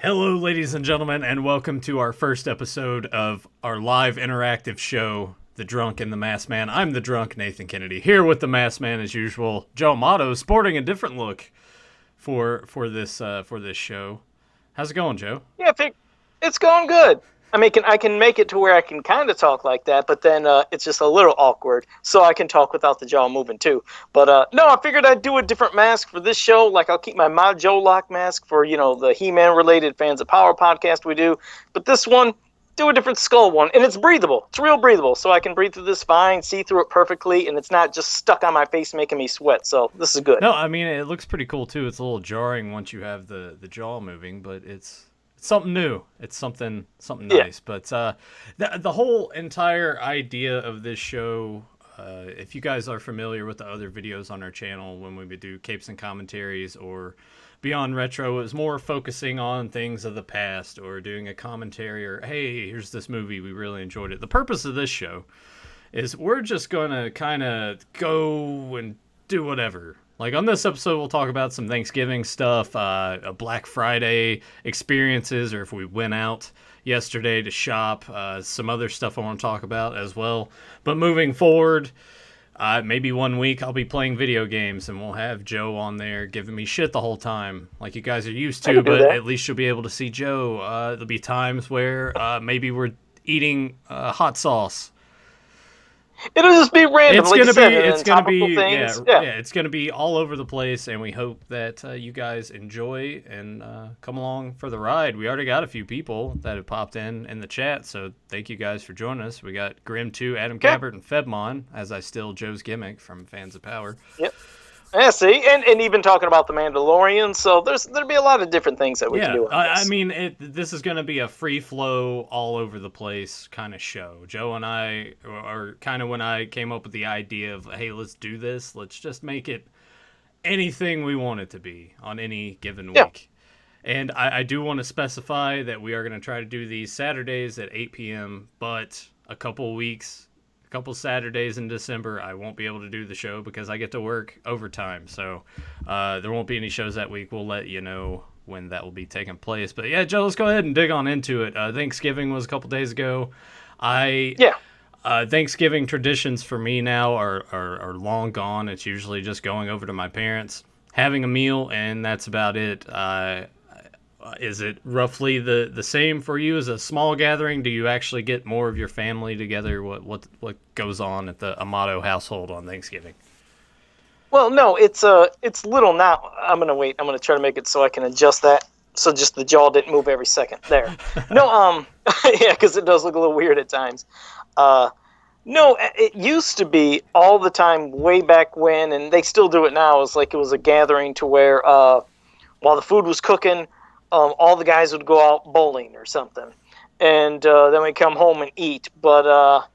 Hello, ladies and gentlemen, and welcome to our first episode of our live interactive show, The Drunk and the Masked Man. I'm the drunk, Nathan Kennedy, here with the Masked Man as usual, Joe Amato, sporting a different look for this show. How's it going, Joe? Yeah, it's going good. I can make it to where I can kind of talk like that, but then it's just a little awkward. So I can talk without the jaw moving too. But no, I figured I'd do a different mask for this show. Like I'll keep my Ma Joe Lock mask for the He-Man related Fans of Power podcast we do. But this one, do a different skull one, and it's breathable. It's real breathable, so I can breathe through this fine, see through it perfectly, and it's not just stuck on my face making me sweat. So this is good. No, I mean it looks pretty cool too. It's a little jarring once you have the jaw moving, but it's something new. It's something nice. But the whole entire idea of this show, if you guys are familiar with the other videos on our channel when we would do capes and commentaries or Beyond Retro, it was more focusing on things of the past or doing a commentary or, hey, here's this movie, we really enjoyed it. The purpose of this show is we're just going to kind of go and do whatever. Like on this episode, we'll talk about some Thanksgiving stuff, a Black Friday experiences, or if we went out yesterday to shop, some other stuff I want to talk about as well. But moving forward, maybe one week I'll be playing video games and we'll have Joe on there giving me shit the whole time, like you guys are used to, but at least you'll be able to see Joe. There'll be times where maybe we're eating hot sauce. It'll just be random. It's gonna be all over the place, and we hope that you guys enjoy and come along for the ride. We already got a few people that have popped in the chat, so thank you guys for joining us. We got Grim2, Adam Cabert, and Febmon, as I steal Joe's gimmick from Fans of Power. Yep. Yeah, see, and even talking about the Mandalorian, so there'll be a lot of different things that we can do. I mean, this is going to be a free flow, all over the place kind of show. Joe and I, or kind of when I came up with the idea of, hey, let's do this, let's just make it anything we want it to be on any given week. And I do want to specify that we are going to try to do these Saturdays at 8 p.m., but a couple Saturdays in December, I won't be able to do the show because I get to work overtime. So there won't be any shows that week. We'll let you know when that will be taking place. But yeah, Joe, let's go ahead and dig on into it. Thanksgiving was a couple days ago. Thanksgiving traditions for me now are long gone. It's usually just going over to my parents, having a meal, and that's about it. Is it roughly the same for you as a small gathering? Do you actually get more of your family together? What goes on at the Amato household on Thanksgiving? Well, no, it's little now. I'm gonna wait. I'm gonna try to make it so I can adjust that, so just the jaw didn't move every second. There. No, yeah, because it does look a little weird at times. No, it used to be all the time way back when, and they still do it now. It was a gathering to where while the food was cooking, all the guys would go out bowling or something, and then we'd come home and eat. But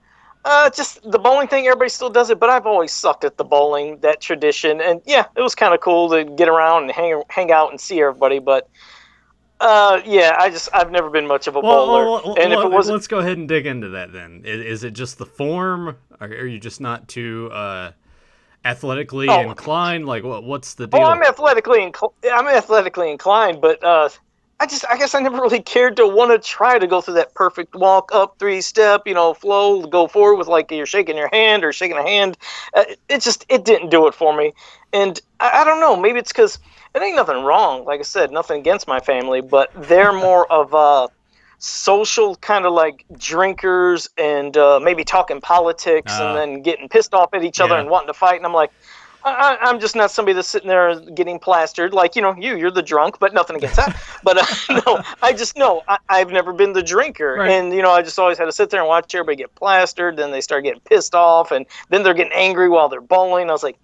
just the bowling thing, everybody still does it, but I've always sucked at the bowling, that tradition. And yeah, it was kind of cool to get around and hang out and see everybody. But I've never been much of a bowler. Let's go ahead and dig into that then. Is it just the form? Or are you just not too athletically inclined? Like what's the deal? I'm athletically inclined, but I guess I never really cared to want to try to go through that perfect walk up 3-step, flow, go forward with like you're shaking your hand or shaking a hand. It didn't do it for me. And I don't know, maybe it's because it ain't nothing wrong. Like I said, nothing against my family, but they're more of social kind of like drinkers and maybe talking politics and then getting pissed off at each other and wanting to fight. And I'm like, I'm just not somebody that's sitting there getting plastered. Like, you're the drunk, but nothing against that. But I've never been the drinker. Right. And, I just always had to sit there and watch everybody get plastered. Then they start getting pissed off and then they're getting angry while they're bowling. I was like,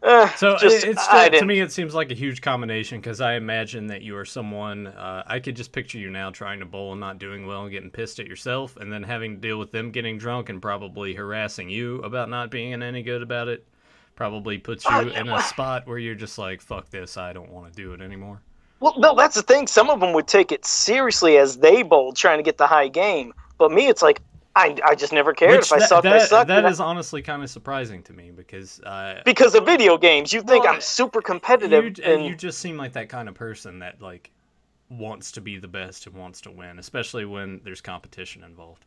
to me, it seems like a huge combination because I imagine that you are someone, I could just picture you now trying to bowl and not doing well and getting pissed at yourself and then having to deal with them getting drunk and probably harassing you about not being any good about it. Probably puts you in a spot where you're just like, fuck this, I don't want to do it anymore. Well, no, that's the thing. Some of them would take it seriously as they bowled, trying to get the high game. But me, it's like, I just never cared. If I sucked, I sucked. That is honestly kind of surprising to me because of video games. You think I'm super competitive. You just seem like that kind of person that, like, wants to be the best and wants to win, especially when there's competition involved.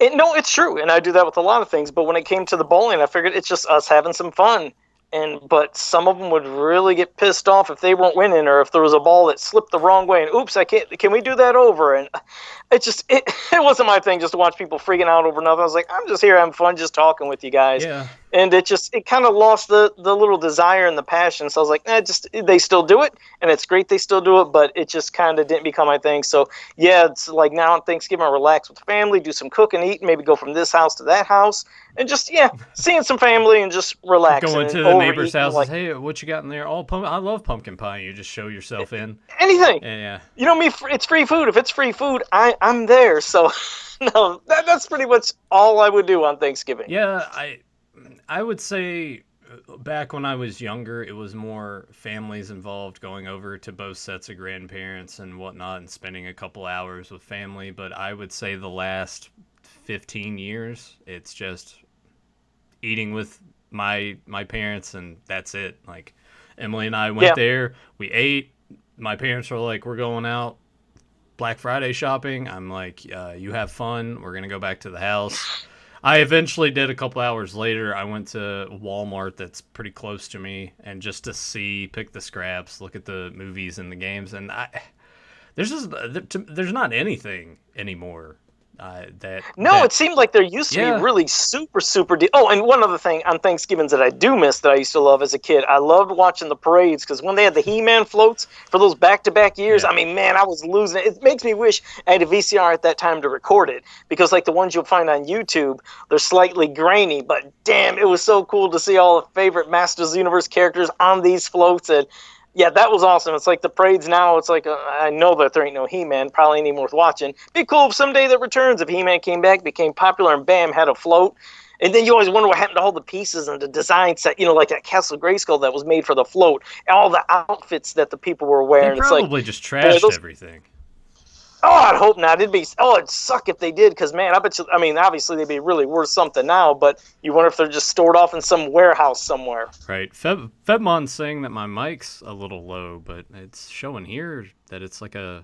No, it's true, and I do that with a lot of things. But when it came to the bowling, I figured it's just us having some fun. But some of them would really get pissed off if they weren't winning, or if there was a ball that slipped the wrong way. And oops, I can't. Can we do that over? And it wasn't my thing just to watch people freaking out over nothing. I was like, I'm just here having fun, just talking with you guys. Yeah. And it kind of lost the little desire and the passion. So I was like, they still do it, and it's great they still do it, but it just kind of didn't become my thing. So yeah, it's like now on Thanksgiving, I relax with family, do some cooking, eating, maybe go from this house to that house, and just seeing some family and just relaxing. Going to the neighbor's houses. Like, hey, what you got in there? I love pumpkin pie. You just show yourself in. Anything. Yeah. You know me. It's free food. If it's free food, I'm there. So no, that's pretty much all I would do on Thanksgiving. Yeah, I would say back when I was younger, it was more families involved, going over to both sets of grandparents and whatnot and spending a couple hours with family. But I would say the last 15 years, it's just eating with my parents, and that's it. Like, Emily and I went there, we ate. My parents were like, we're going out Black Friday shopping. I'm like, you have fun. We're going to go back to the house. I eventually did a couple hours later. I went to Walmart that's pretty close to me, and just to pick the scraps, look at the movies and the games, and there's not anything anymore. It seemed like there used to be really super oh, and one other thing on Thanksgivings that I do miss that I used to love as a kid, I loved watching the parades, because when they had the He-Man floats for those back-to-back years, I mean, man, I was losing it. It makes me wish I had a VCR at that time to record it, because like the ones you'll find on YouTube, they're slightly grainy, but damn, it was so cool to see all the favorite Masters of the Universe characters on these floats. And yeah, that was awesome. It's like the parades now, it's like, I know that there ain't no He-Man, probably ain't even worth watching. Be cool if someday that returns, if He-Man came back, became popular, and bam, had a float. And then you always wonder what happened to all the pieces and the design set, like that Castle Grayskull that was made for the float, and all the outfits that the people were wearing. They probably just trashed everything. Oh, I'd hope not. It'd suck if they did, because, man, I bet you, I mean, obviously they'd be really worth something now, but you wonder if they're just stored off in some warehouse somewhere. Right. Febmon's saying that my mic's a little low, but it's showing here that it's like a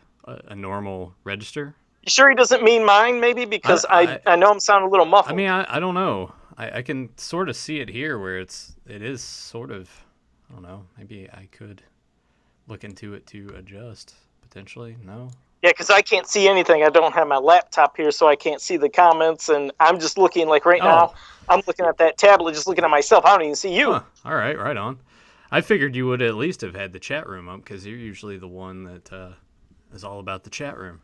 normal register. You sure he doesn't mean mine, maybe? Because I know I'm sounding a little muffled. I mean, I don't know. I can sort of see it here where it is sort of, I don't know, maybe I could look into it to adjust, potentially. No? Yeah, because I can't see anything. I don't have my laptop here, so I can't see the comments, and I'm just looking, like right now, I'm looking at that tablet, just looking at myself. I don't even see you. Huh. All right, right on. I figured you would at least have had the chat room up, because you're usually the one that is all about the chat room.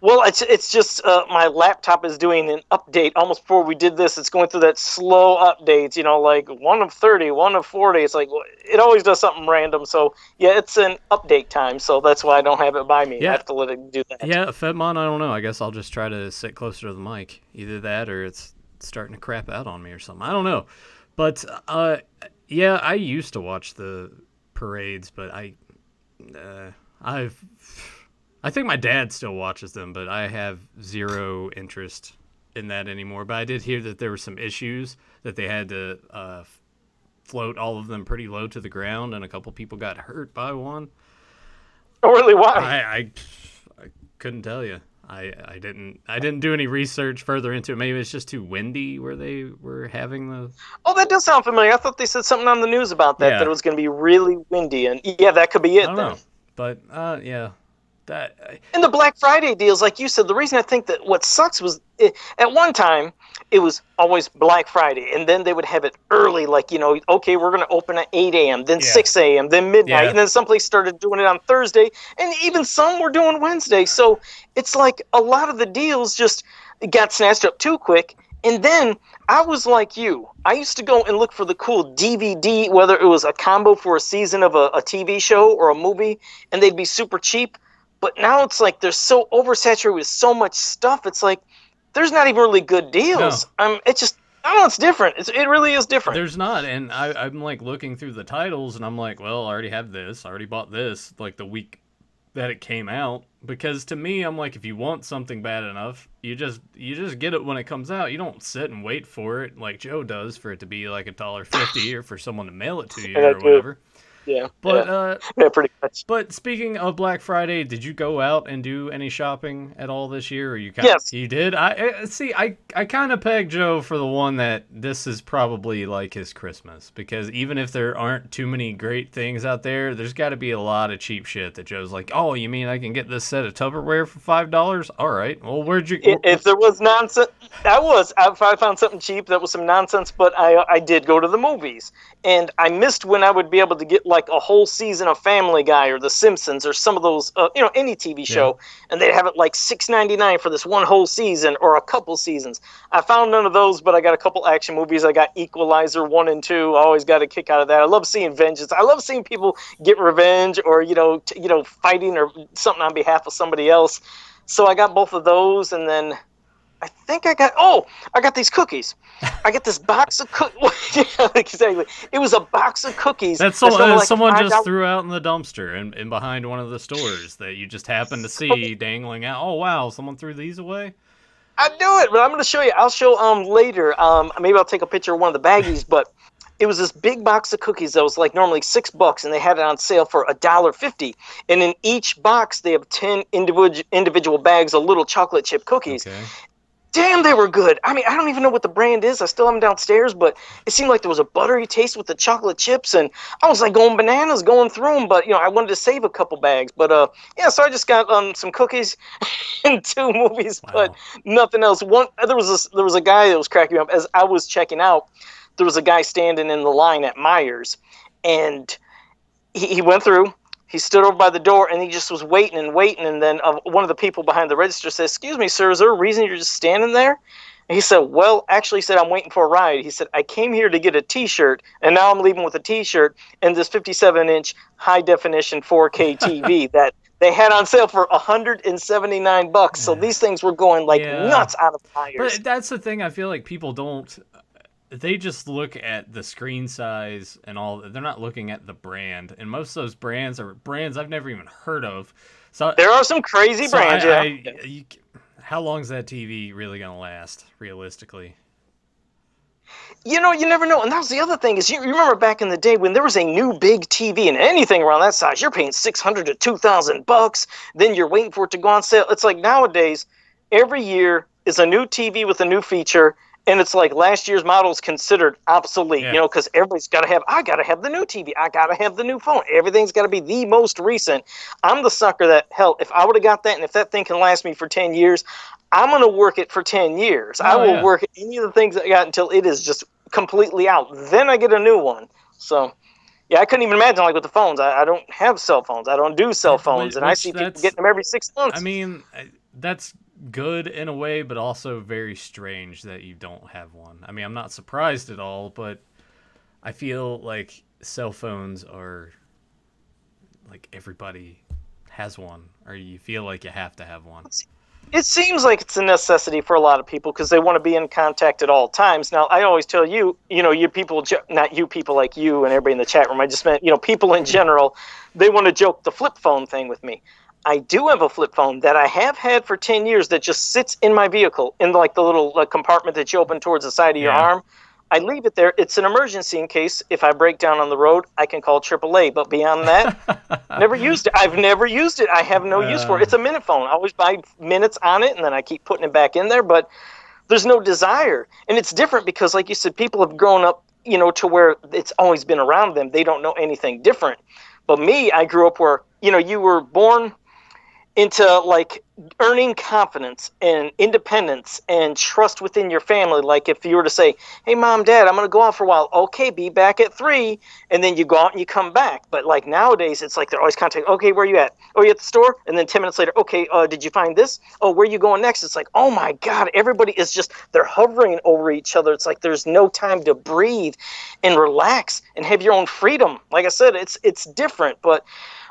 Well, it's just my laptop is doing an update almost before we did this. It's going through that slow updates, like 1 of 30, 1 of 40. It's like, it always does something random. So, yeah, it's an update time. So that's why I don't have it by me. Yeah. I have to let it do that. Yeah, Fedmon, I don't know. I guess I'll just try to sit closer to the mic. Either that or it's starting to crap out on me or something. I don't know. But, yeah, I used to watch the parades, but I think my dad still watches them, but I have zero interest in that anymore. But I did hear that there were some issues that they had to float all of them pretty low to the ground, and a couple people got hurt by one. Oh, really? Why? I couldn't tell you. I didn't do any research further into it. Maybe it's just too windy where they were having the... Oh, that does sound familiar. I thought they said something on the news about that, that it was going to be really windy. And yeah, that could be it. I don't know. But, yeah. And the Black Friday deals, like you said, the reason I think that what sucks was at one time it was always Black Friday, and then they would have it early, like, okay, we're going to open at 8 a.m., then 6 a.m., then midnight, and then someplace started doing it on Thursday, and even some were doing Wednesday. So it's like a lot of the deals just got snatched up too quick. And then I was like you. I used to go and look for the cool DVD, whether it was a combo for a season of a TV show or a movie, and they'd be super cheap. But now it's like they're so oversaturated with so much stuff. It's like there's not even really good deals. No. It's just, I don't know, it's different. It really is different. There's not. And I'm like looking through the titles, and I'm like, well, I already have this. I already bought this like the week that it came out. Because to me, I'm like, if you want something bad enough, you just get it when it comes out. You don't sit and wait for it like Joe does for it to be like $1.50 or for someone to mail it to you or whatever. Yeah, But yeah, yeah, pretty much. but speaking of Black Friday, did you go out and do any shopping at all this year? Or Yes. you did? I see. I kind of peg Joe for the one that this is probably like his Christmas, because even if there aren't too many great things out there, there's got to be a lot of cheap shit that Joe's like, oh, you mean I can get this set of Tupperware for $5? All right. Well, where'd you? If there was nonsense, if I found something cheap that was some nonsense, but I did go to the movies, and I missed when I would be able to get like a whole season of Family Guy or The Simpsons or some of those, any TV Yeah. show, and they'd have it like $6.99 for this one whole season or a couple seasons. I found none of those, but I got a couple action movies. I got Equalizer 1 and 2. I always got a kick out of that. I love seeing vengeance. I love seeing people get revenge, or fighting or something on behalf of somebody else. So I got both of those, and then I think I got these cookies. I got this box of cookies. Yeah, exactly. It was a box of cookies. That's someone just threw out in the dumpster and behind one of the stores that you just happened to see dangling out. Oh wow, someone threw these away? I knew it, but I'm going to show you. I'll show later. Maybe I'll take a picture of one of the baggies, but it was this big box of cookies that was like normally $6, and they had it on sale for $1.50. And in each box, they have 10 individual bags of little chocolate chip cookies. Okay. Damn, they were good. I mean, I don't even know what the brand is. I still have them downstairs, but it seemed like there was a buttery taste with the chocolate chips, and I was like going bananas going through them. But I wanted to save a couple bags. But so I just got some cookies and 2 movies, Wow. but nothing else. There was a guy that was cracking me up as I was checking out. There was a guy standing in the line at Myers, and he went through. He stood over by the door, and he just was waiting and waiting. And then one of the people behind the register said, "Excuse me, sir, is there a reason you're just standing there?" And he said, "Well, actually," he said, "I'm waiting for a ride." He said, "I came here to get a T-shirt, and now I'm leaving with a T-shirt and this 57-inch high-definition 4K TV that they had on sale for $179. So these things were going like nuts out of Myers." But that's the thing. I feel like people don't. They just look at the screen size and all. They're not looking at the brand, and most of those brands are brands I've never even heard of. So there are some crazy brands. How long is that TV really gonna last, realistically? You never know. And that was the other thing is you remember back in the day when there was a new big TV and anything around that size, you're paying $600 to $2,000. Then you're waiting for it to go on sale. It's like nowadays, every year is a new TV with a new feature. And it's like last year's model is considered obsolete, because everybody's got to have, I got to have the new TV. I got to have the new phone. Everything's got to be the most recent. I'm the sucker that, hell, if I would have got that and if that thing can last me for 10 years, I'm going to work it for 10 years. I will work any of the things I got until it is just completely out. Then I get a new one. So, yeah, I couldn't even imagine like with the phones. I don't have cell phones. I don't do cell phones. And I see people getting them every 6 months. I mean, that's good in a way, but also very strange that you don't have one. I mean, I'm not surprised at all, but I feel like cell phones are like everybody has one, or you feel like you have to have one. It seems like it's a necessity for a lot of people because they want to be in contact at all times. Now, I always tell you, you people, not you people like you and everybody in the chat room, I just meant, people in general, they want to joke the flip phone thing with me. I do have a flip phone that I have had for 10 years that just sits in my vehicle in like the little compartment that you open towards the side of your arm. I leave it there. It's an emergency in case if I break down on the road, I can call AAA. But beyond that, never used it. I've never used it. I have no use for it. It's a minute phone. I always buy minutes on it, and then I keep putting it back in there. But there's no desire. And it's different because, like you said, people have grown up, to where it's always been around them. They don't know anything different. But me, I grew up where, you were born into like earning confidence and independence and trust within your family. Like if you were to say, "Hey, Mom, Dad, I'm going to go out for a while." Okay, be back at 3. And then you go out and you come back. But like nowadays, it's like they're always contacting, "Okay, where are you at?" "Oh, you at the store?" And then 10 minutes later, "Okay, did you find this?" "Oh, where are you going next?" It's like, oh my God, everybody is just, they're hovering over each other. It's like there's no time to breathe and relax and have your own freedom. Like I said, it's different, but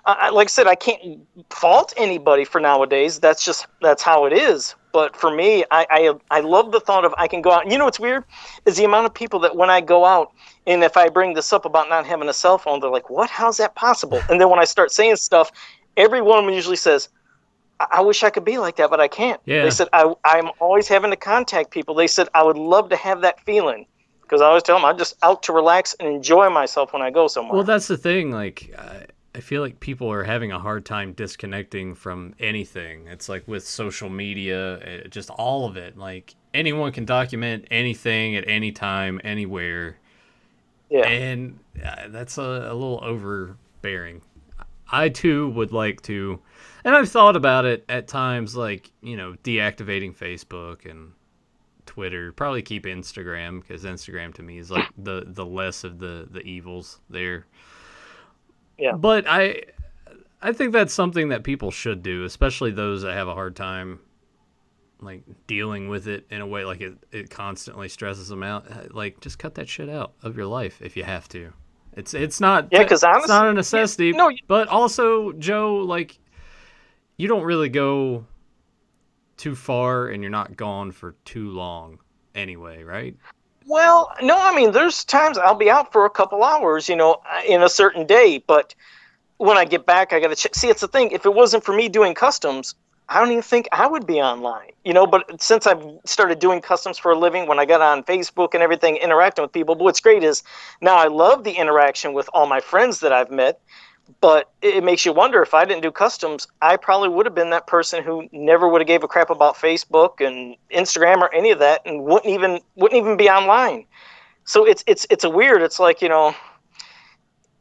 like I said, I can't fault anybody for nowadays. That's how it is. But for me, I love the thought of I can go out. You know what's weird is the amount of people that when I go out and if I bring this up about not having a cell phone, they're like, "What? How's that possible?" And then when I start saying stuff, every one of them usually says, I wish I could be like that, but I can't. Yeah. They said, I'm always having to contact people. They said, I would love to have that feeling. because I always tell them I'm just out to relax and enjoy myself when I go Well, somewhere. that's the thing. Like, I feel like people are having a hard time disconnecting from anything. It's like with social media, just all of it. Like, anyone can document anything at any time, anywhere. Yeah. And that's a little overbearing. I too would like to, and I've thought about it at times, like, deactivating Facebook and Twitter. Probably keep Instagram, because Instagram to me is like the less of the evils there. Yeah. But I think that's something that people should do, especially those that have a hard time like dealing with it in a way like it constantly stresses them out. Like, just cut that shit out of your life if you have to. It's not Yeah, because it's not honestly, a necessity, no, but also, Joe, like, you don't really go too far and you're not gone for too long anyway, right? well, no, I mean, there's times I'll be out for a couple hours, in a certain day, but when I get back, I got to check. See, it's the thing. If it wasn't for me doing customs, I don't even think I would be online, But since I've started doing customs for a living, when I got on Facebook and everything, interacting with people, but what's great is now I love the interaction with all my friends that I've met. But it makes you wonder, if I didn't do customs, I probably would have been that person who never would have gave a crap about Facebook and Instagram or any of that, and wouldn't even be online. So it's a weird. It's like,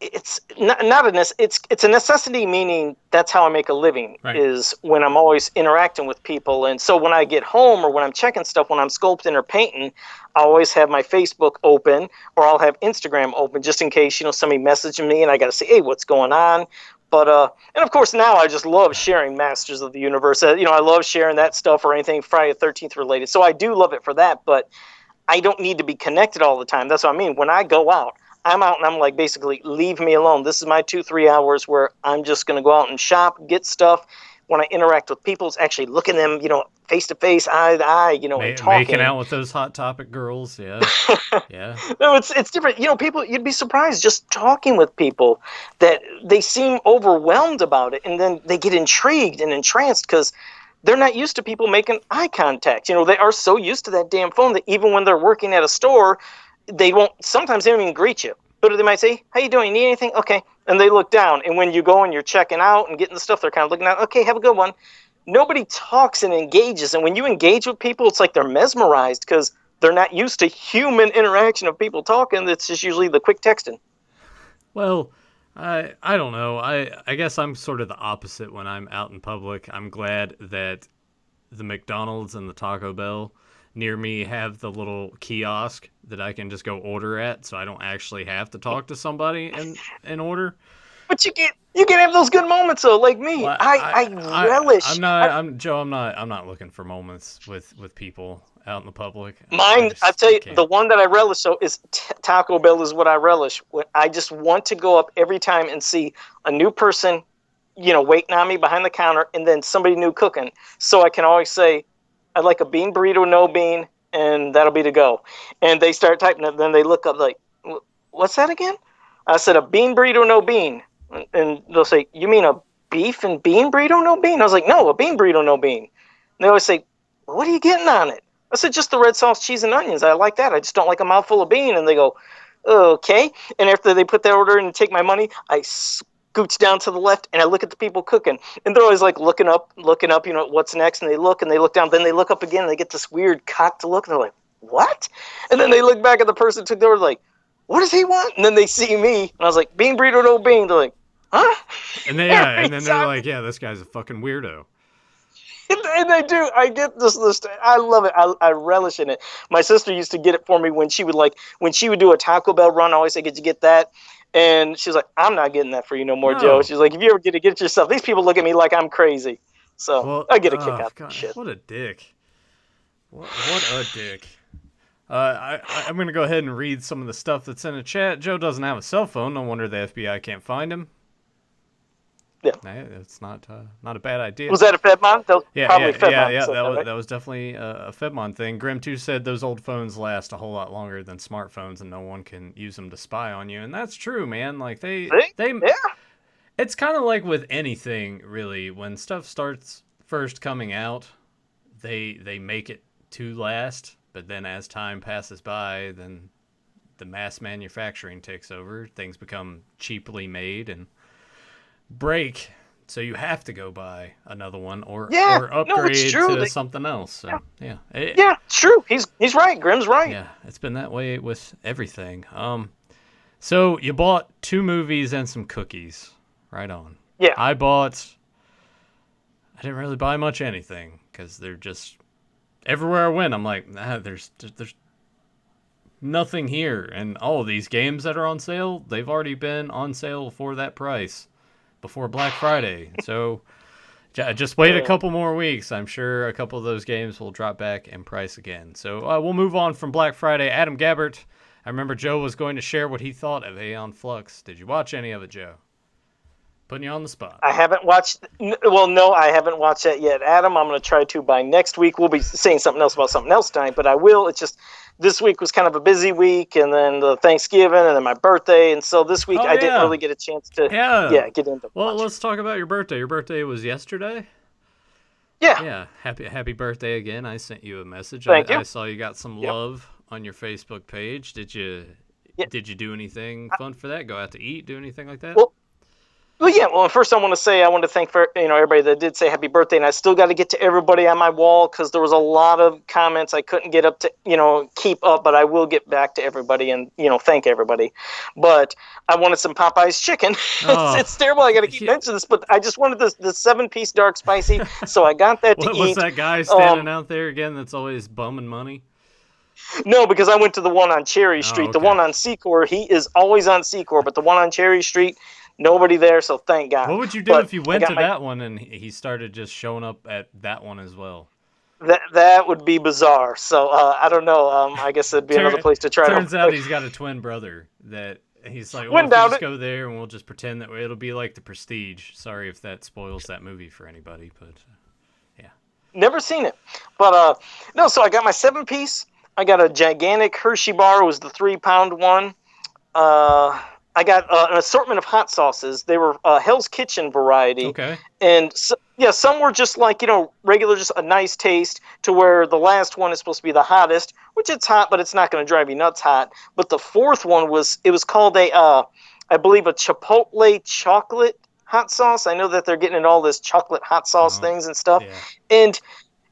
it's not it's a necessity, meaning that's how I make a living, Right. is when I'm always interacting with people. And so when I get home or when I'm checking stuff, when I'm sculpting or painting, I always have my Facebook open, or I'll have Instagram open, just in case somebody messaging me and I got to say, hey, what's going on. But and of course now I just love sharing Masters of the Universe. I love sharing that stuff, or anything Friday the 13th related. So I do love it for that, but I don't need to be connected all the time. That's what I mean. When I go out, I'm out and I'm like, basically, leave me alone. This is my 2-3 hours where I'm just going to go out and shop, get stuff. When I interact with people, it's actually looking them, face to face, eye to eye, and Making talking. out with those hot topic girls, yeah. Yeah. No, it's different. People, you'd be surprised just talking with people that they seem overwhelmed about it, and then they get intrigued and entranced because they're not used to people making eye contact. They are so used to that damn phone that even when they're working at a store, they won't. Sometimes they don't even greet you, but they might say, "How you doing? Need anything?" Okay, and they look down. And when you go and you're checking out and getting the stuff, they're kind of looking at. Okay, have a good one. Nobody talks and engages, and when you engage with people, it's like they're mesmerized because they're not used to human interaction of people talking. It's just usually the quick texting. Well, I don't know. I guess I'm sort of the opposite when I'm out in public. I'm glad that the McDonald's and the Taco Bell near me have the little kiosk that I can just go order at, so I don't actually have to talk to somebody and order. But you can have those good moments though, like me. Well, I I'm relish. not. I'm Joe. I'm not looking for moments with people out in the public. I Mine, I just tell I you, the can't. one that I relish so is Taco Bell is what I relish. I just want to go up every time and see a new person, waiting on me behind the counter, and then somebody new cooking. So I can always say, I'd like a bean burrito, no bean, and that'll be to go. And they start typing it, then they look up like, what's that again? I said, a bean burrito, no bean. And they'll say, you mean a beef and bean burrito, no bean? I was like, no, a bean burrito, no bean. And they always say, what are you getting on it? I said, just the red sauce, cheese, and onions. I like that. I just don't like a mouthful of bean. And they go, okay. And after they put that order in and take my money, I scooch down to the left and I look at the people cooking. And they're always like looking up, what's next. And they look down, then they look up again and they get this weird cocked look. And they're like, what? And then they look back at the person who took the order like, what does he want? And then they see me. And I was like, bean burrito, no bean. They're like, huh? And then yeah, Every and then they're time. like, yeah, this guy's a fucking weirdo. And they do. I get this. I love it. I relish in it. My sister used to get it for me when she would do a Taco Bell run. I always say, "Did you get that?" And she's like, "I'm not getting that for you no more, Joe." No. She's like, "If you ever get it yourself." These people look at me like I'm crazy, so Well, I get a kick oh out of god, shit. what a dick. What a dick. I'm gonna go ahead and read some of the stuff that's in the chat. Joe doesn't have a cell phone. No wonder the FBI can't find him. Yeah. Nah, it's not a bad idea. Was that a Fedmon? That was Yeah, probably yeah, yeah, Fedmon yeah. said That that, was right? that was definitely a Fedmon thing. Grim2 said those old phones last a whole lot longer than smartphones, and no one can use them to spy on you. And that's true, man. Like See? they, Yeah. it's kind of like with anything, really. When stuff starts first coming out, they make it to last, but then as time passes by, then the mass manufacturing takes over. Things become cheaply made and break, so you have to go buy another one or no, it's upgrade true. to something else. So yeah, Yeah, it's true. He's right. Grimm's right. yeah, it's been that way with everything. So you bought 2 movies and some cookies. Right on. Yeah. I didn't really buy much anything because they're just everywhere I went. I'm like, there's nothing here, and all of these games that are on sale, they've already been on sale for that price before Black Friday. So just wait a couple more weeks. I'm sure a couple of those games will drop back in price again. So we'll move on from Black Friday. Adam Gabbert, I remember Joe was going to share what he thought of Aeon Flux. Did you watch any of it, Joe? Putting you on the spot. I haven't watched. Well, no, I haven't watched that yet, Adam. I'm going to try to by next week. We'll be saying something else about something else tonight, but I will. It's just this week was kind of a busy week, and then the Thanksgiving, and then my birthday, and so this week I didn't really get a chance to get into. Well, let's talk about your birthday. Your birthday was yesterday. Yeah. Yeah. Happy birthday again. I sent you a message. Thank you. I saw you got some love on your Facebook page. Did you do anything fun for that? Go out to eat? Do anything like that? Well, first I want to thank for everybody that did say happy birthday, and I still got to get to everybody on my wall because there was a lot of comments I couldn't get up to keep up, but I will get back to everybody and thank everybody. But I wanted some Popeye's chicken. It's terrible. I got to keep mentioning this, but I just wanted the 7-piece dark spicy, so I got that to eat. What's that guy standing out there again that's always bumming money? No, because I went to the one on Cherry Street. Okay. The one on Secor, he is always on Secor, but the one on Cherry Street, nobody there, so thank God. What would you do if you went to that one and he started just showing up at that one as well? That would be bizarre. So I don't know. I guess it'd be another place to try. Turns out he's got a twin brother that he's like, well, just go there and we'll just pretend that it'll be like The Prestige. Sorry if that spoils that movie for anybody, but yeah. Never seen it. But no, so I got my 7-piece. I got a gigantic Hershey bar. It was the 3-pound one. I got an assortment of hot sauces. They were Hell's Kitchen variety. Okay. And some were just like, regular, just a nice taste, to where the last one is supposed to be the hottest, which it's hot, but it's not going to drive you nuts hot. But the fourth one was called I believe a Chipotle chocolate hot sauce. I know that they're getting into all this chocolate hot sauce things and stuff. Yeah. And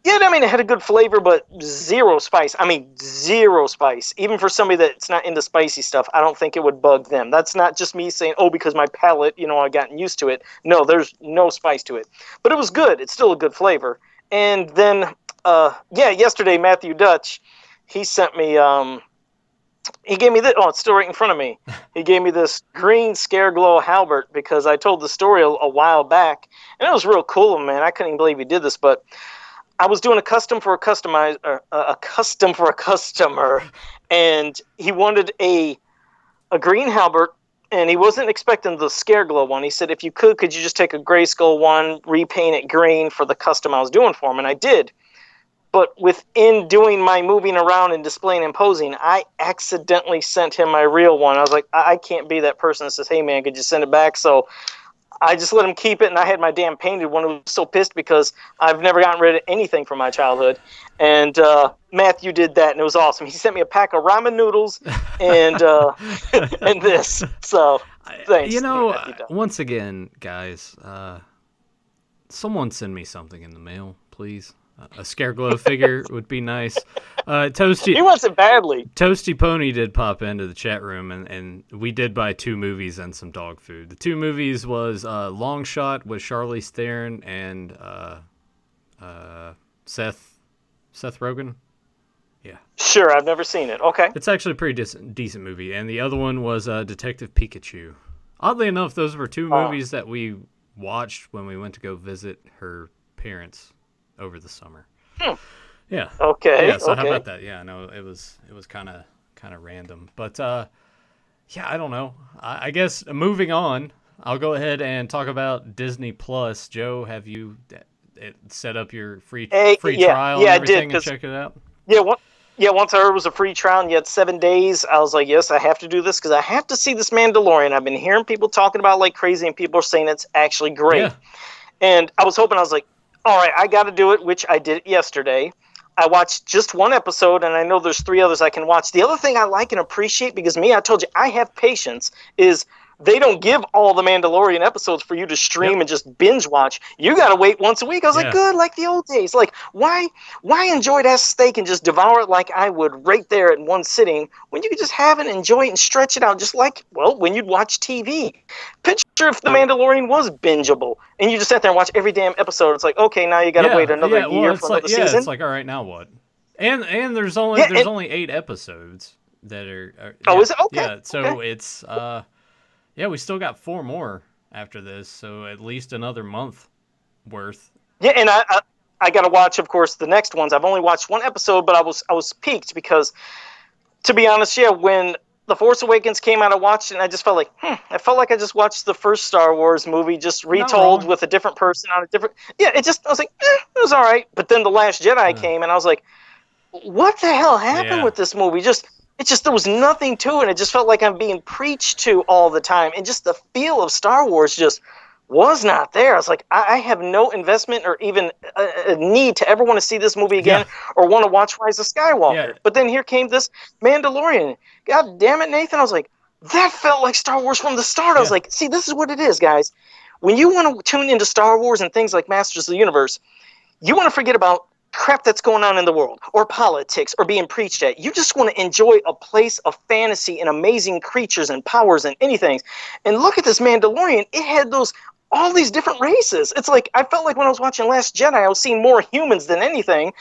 yeah, I mean, it had a good flavor, but zero spice. I mean, zero spice. Even for somebody that's not into spicy stuff, I don't think it would bug them. That's not just me saying, because my palate, I've gotten used to it. No, there's no spice to it. But it was good. It's still a good flavor. And then, yesterday, Matthew Dutch, he sent me, he gave me this. Oh, it's still right in front of me. He gave me this green Scare Glow Halbert because I told the story a while back. And it was real cool, man. I couldn't even believe he did this, but I was doing a custom for a customer, and he wanted a green Halbert, and he wasn't expecting the Scare Glow one. He said, if you could you just take a gray skull one, repaint it green for the custom I was doing for him, and I did. But within doing my moving around and displaying and posing, I accidentally sent him my real one. I was like, I can't be that person that says, hey, man, could you send it back? So I just let him keep it, and I had my damn painted one. I was so pissed because I've never gotten rid of anything from my childhood. And Matthew did that, and it was awesome. He sent me a pack of ramen noodles and and this. So thanks. Once again, guys, someone send me something in the mail, please. A Scareglow figure would be nice. Toasty, he wants it badly. Toasty Pony did pop into the chat room, and we did buy 2 movies and some dog food. The 2 movies was Long Shot with Charlize Theron and Seth Rogen. Yeah. Sure, I've never seen it. Okay. It's actually a pretty decent movie. And the other one was Detective Pikachu. Oddly enough, those were 2 movies that we watched when we went to go visit her parents over the summer. Yeah. Okay. Yeah. So how about that? Yeah. No, it was kind of random, but I don't know. I guess moving on, I'll go ahead and talk about Disney Plus. Joe, have you set up your free trial and everything and check it out? Yeah. Once I heard it was a free trial and you had 7 days, I was like, yes, I have to do this because I have to see this Mandalorian. I've been hearing people talking about like crazy, and people are saying it's actually great. Yeah. And I was hoping, I was like, all right, I got to do it, which I did it yesterday. I watched just one episode, and I know there's 3 others I can watch. The other thing I like and appreciate, because I told you, I have patience, is they don't give all the Mandalorian episodes for you to stream and just binge watch. You got to wait once a week. I was like, good, like the old days. Like, why enjoy that steak and just devour it like I would right there in one sitting when you could just have it, enjoy it, and stretch it out, just like, well, when you'd watch TV. Picture if the Mandalorian was bingeable and you just sat there and watch every damn episode. It's like, okay, now you got to wait another year for another season. It's like, all right, now what? And there's only 8 episodes that are is it? Okay. Yeah, so it's we still got 4 more after this, so at least another month worth. Yeah, and I got to watch, of course, the next ones. I've only watched 1 episode, but I was piqued because, to be honest, when The Force Awakens came out, I watched it, and I just felt like, I felt like I just watched the first Star Wars movie, just retold with a different person on a different. Yeah, I was like, it was all right. But then The Last Jedi came, and I was like, what the hell happened with this movie? There was nothing to it. It just felt like I'm being preached to all the time, and just the feel of Star Wars just was not there. I was like, I have no investment or even a need to ever want to see this movie again or want to watch Rise of Skywalker. Yeah. But then here came this Mandalorian. God damn it, Nathan. I was like, that felt like Star Wars from the start. I was like, see, this is what it is, guys. When you want to tune into Star Wars and things like Masters of the Universe, you want to forget about crap that's going on in the world or politics or being preached at. You just want to enjoy a place of fantasy and amazing creatures and powers and anything. And look at this Mandalorian. It had all these different races. It's like, I felt like when I was watching Last Jedi, I was seeing more humans than anything.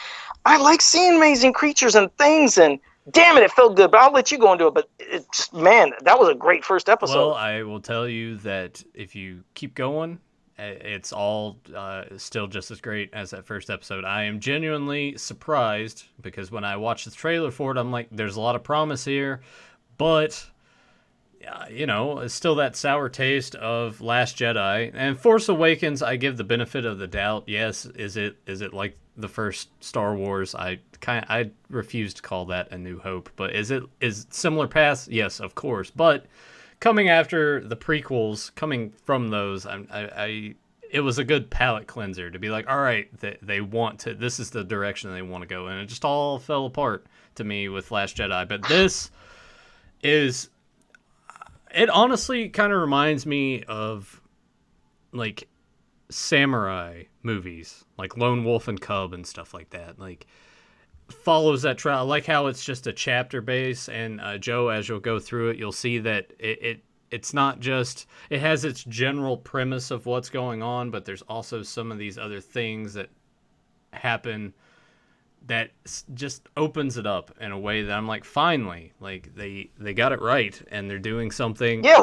I like seeing amazing creatures and things, and damn it felt good. But I'll let you go into it. But it just, man, that was a great first episode. Well, I will tell you that if you keep going, it's all still just as great as that first episode. I am genuinely surprised because when I watched the trailer for it, I'm like, there's a lot of promise here, but it's still that sour taste of Last Jedi. And Force Awakens, I give the benefit of the doubt. Yes, is it like the first Star Wars? I refuse to call that A New Hope, but is similar paths? Yes, of course. But coming after the prequels, coming from those, it was a good palate cleanser to be like, all right, they want to. This is the direction they want to go, and it just all fell apart to me with Last Jedi. But this is. It honestly kind of reminds me of, like, samurai movies, like Lone Wolf and Cub and stuff like that. Like, follows that trail. I like how it's just a chapter base, and Joe, as you'll go through it, you'll see that it's not just, it has its general premise of what's going on, but there's also some of these other things that happen that just opens it up in a way that I'm like, finally, like they got it right and they're doing something. Yeah,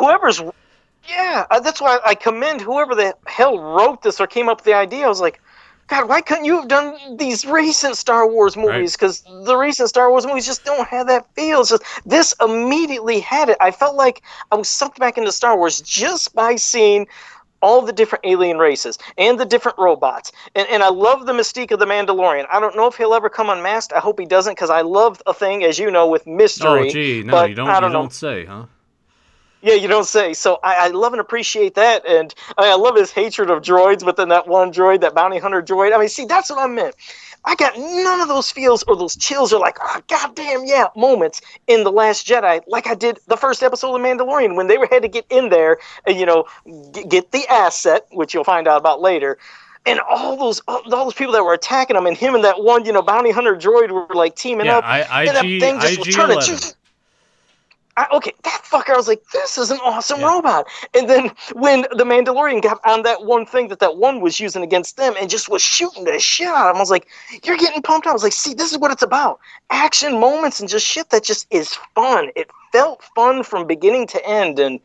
that's why I commend whoever the hell wrote this or came up with the idea. I was like, God, why couldn't you have done these recent Star Wars movies? Because the recent Star Wars movies just don't have that feel. It's just, this immediately had it. I felt like I was sucked back into Star Wars just by seeing all the different alien races and the different robots. And I love the mystique of the Mandalorian. I don't know if he'll ever come unmasked. I hope he doesn't, because I love a thing, as you know, with mystery. Oh, gee, no, you don't say, huh? Yeah, you don't say. So I love and appreciate that. And I love his hatred of droids within that one droid, that bounty hunter droid. I mean, see, that's what I meant. I got none of those feels or those chills or like, oh, goddamn, yeah, moments in The Last Jedi, like I did the first episode of Mandalorian when they had to get in there and, get the asset, which you'll find out about later. And all those people that were attacking him, and him and that one, bounty hunter droid were like teaming up. And that thing just was turning. That fucker, I was like, this is an awesome robot. And then when the Mandalorian got on that one thing that one was using against them and just was shooting the shit out of him, I was like, you're getting pumped up. I was like, see, this is what it's about. Action moments and just shit that just is fun. It felt fun from beginning to end. And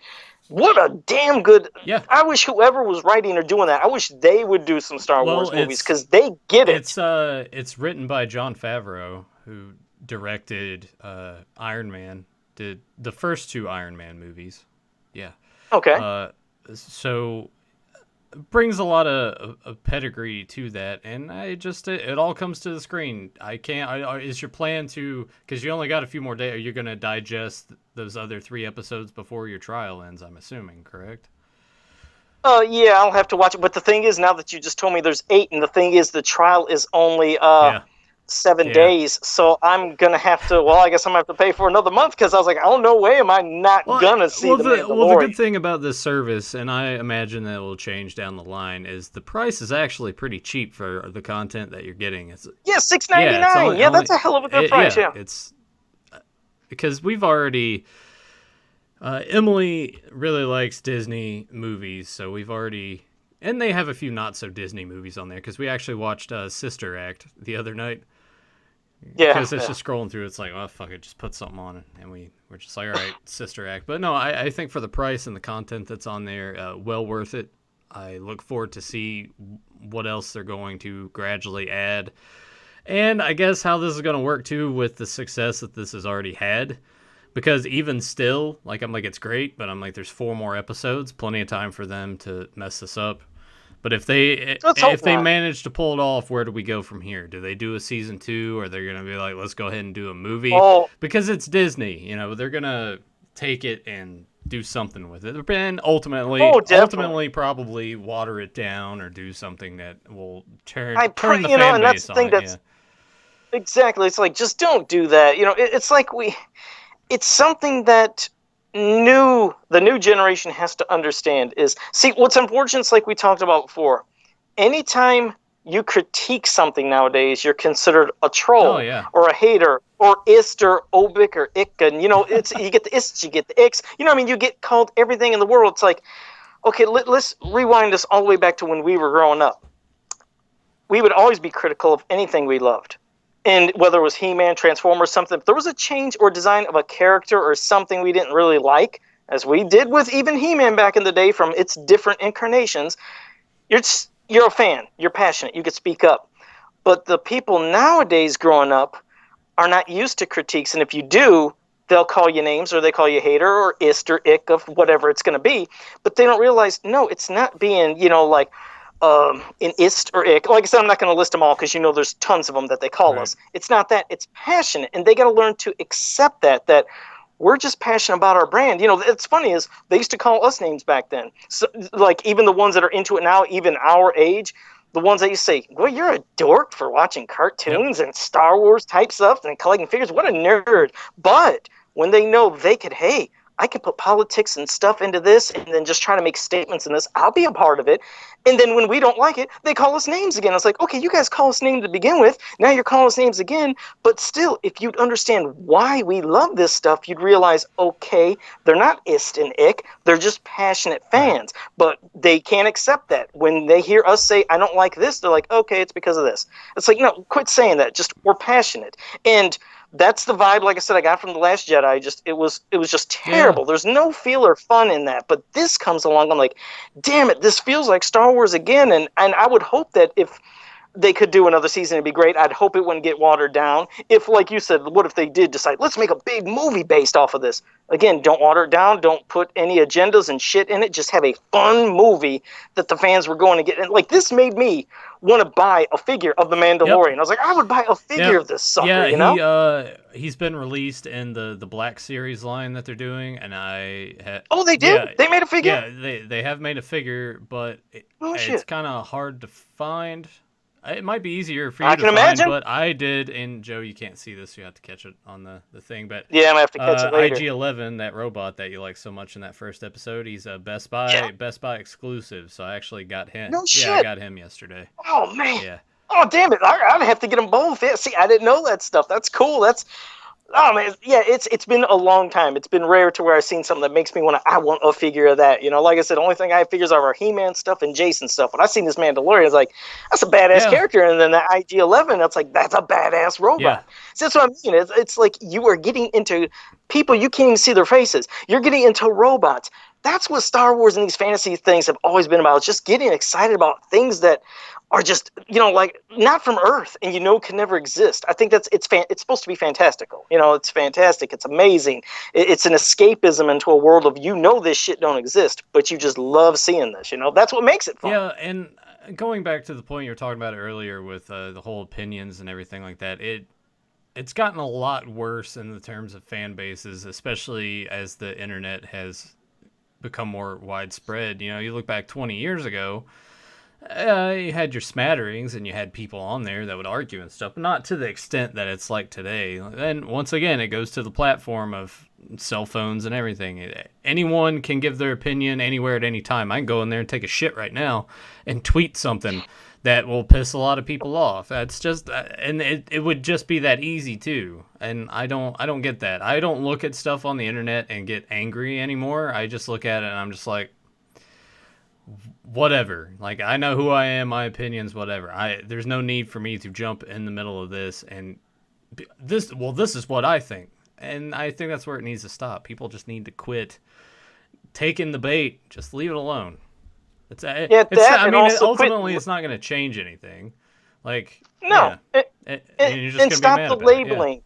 what a damn good... Yeah. I wish whoever was writing or doing that, I wish they would do some Star Wars movies, because they get it. It's written by Jon Favreau, who directed Iron Man. Did the first 2 Iron Man movies. Yeah. Okay. So brings a lot of pedigree to that, and it all comes to the screen. Is your plan to, because you only got a few more days, are you going to digest those other 3 episodes before your trial ends, I'm assuming, correct? Yeah, I'll have to watch it. But the thing is, now that you just told me there's 8, and the thing is, the trial is only 7 Yeah. days. So I'm gonna have to. Well, I guess I'm gonna have to pay for another month because I was like, oh no way am I not gonna see the The Mandalorian. good thing about this service, and I imagine that it will change down the line, is the price is actually pretty cheap for the content that you're getting. It's Yeah, six ninety yeah, it's nine. Yeah, that's a hell of a good price. Yeah. it's because we've already Emily really likes Disney movies, so we've already, and they have a few not so Disney movies on there because we actually watched Sister Act the other night. Yeah. Because it's just scrolling through, it's like, oh fuck it, just put something on, and we're just like, all right, Sister Act. But no, I think for the price and the content that's on there, well worth it. I look forward to see what else they're going to gradually add, and I guess how this is going to work too with the success that this has already had. Because even still, like I'm like it's great, but I'm like there's 4 more episodes, plenty of time for them to mess this up. But Let's hope if they not. manage to pull it off, where do we go from here? Do they do a season 2, or they're gonna be like, let's go ahead and do a movie? Oh, Because it's Disney, they're gonna take it and do something with it, and ultimately, oh, definitely. probably water it down or do something that will I turn pray, the fan and that's base the on thing. it. Yeah, That's exactly. It's like just don't do that. It's like it's something that the new generation has to understand is see what's unfortunate is like we talked about before. Anytime you critique something nowadays, you're considered a oh troll yeah, or a hater or ist or obic or ick, and it's you get the ists, you get the icks. I mean, you get called everything in the world. It's like, okay, let's rewind this all the way back to when we were growing up. We would always be critical of anything we loved. And whether it was He-Man, Transformers, something, if there was a change or design of a character or something we didn't really like, as we did with even He-Man back in the day from its different incarnations, you're a fan, you're passionate, you could speak up. But the people nowadays growing up are not used to critiques, and if you do, they'll call you names or they call you hater or ist or ick of whatever it's going to be. But they don't realize, no, it's not being, like in ist or ick. Like I said, I'm not going to list them all because there's tons of them that they call right. us. It's not that. It's passionate, and they got to learn to accept that we're just passionate about our brand. It's funny is they used to call us names back then. So, like even the ones that are into it now, even our age, the ones that you say, well, you're a dork for watching Yep. cartoons and Star Wars type stuff and collecting figures. What a nerd. But when they know they could, hey, I can put politics and stuff into this and then just try to make statements in this, I'll be a part of it. And then when we don't like it, they call us names again. It's like, okay, you guys call us names to begin with. Now you're calling us names again. But still, if you'd understand why we love this stuff, you'd realize, okay, they're not ist and ick. They're just passionate Right. fans. But they can't accept that. When they hear us say, I don't like this, they're like, okay, it's because of this. It's like, no, quit saying that. Just we're passionate. And that's the vibe, like I said, I got from The Last Jedi. It was just Yeah. terrible. There's no feel or fun in that. But this comes along, I'm like, damn it, this feels like Star Wars again. And I would hope that if they could do another season, it'd be great. I'd hope it wouldn't get watered down. If, like you said, what if they did decide, let's make a big movie based off of this? Again, don't water it down. Don't put any agendas and shit in it. Just have a fun movie that the fans were going to get. And like this made me want to buy a figure of the Yep. Mandalorian. I was like, I would buy a figure Yep. of this sucker. Yeah, he's been released in the Black Series line that they're doing, and Oh, they did. yeah, They made a figure. yeah, they have made a figure, but Oh it's shit. kind of hard to find. It might be easier for you I to can find, imagine. but I did. And Joe, you can't see this; you have to catch it on the thing. But Yeah, I'm gonna have to catch it later. IG-11, that robot that you like so much in that first episode, he's a Yeah. Best Buy exclusive. So I actually got him. No Yeah, I shit. got him yesterday. Oh man. Yeah. Oh damn it. I'd have to get them both. Yeah. See, I didn't know that stuff. That's cool. That's oh man. Yeah. It's been a long time. It's been rare to where I've seen something that makes me want to. I want a figure of that. Like I said, the only thing I have figures of are He-Man stuff and Jason stuff. When I seen this Mandalorian, it's like that's a badass Yeah. character. And then that IG-11, it's like that's a badass Yeah. robot. So that's what I mean. It's like you are getting into people you can't even see their faces. You're getting into robots. That's what Star Wars and these fantasy things have always been about. It's just getting excited about things that are just like not from Earth and can never exist. I think it's supposed to be fantastical. It's fantastic. It's amazing. It's an escapism into a world of this shit don't exist, but you just love seeing this. That's what makes it fun. Yeah, and going back to the point you were talking about earlier with the whole opinions and everything like that, it's gotten a lot worse in the terms of fan bases, especially as the internet has become more widespread. You look back 20 years ago, You had your smatterings and you had people on there that would argue and stuff, but not to the extent that it's like today. And once again, it goes to the platform of cell phones and everything. Anyone can give their opinion anywhere at any time. I can go in there and take a shit right now and tweet something that will piss a lot of people off. That's just, and it would just be that easy too. And I don't get that. I don't look at stuff on the internet and get angry anymore. I just look at it and I'm just like, whatever. Like, I know who I am, my opinions, whatever. There's no need for me to jump in the middle of this and this is what I think. And I think that's where it needs to stop. People just need to quit taking the bait. Just leave it alone. Ultimately, it's not going to change anything. Like, no, yeah. And you're just going to be mad stop the labeling.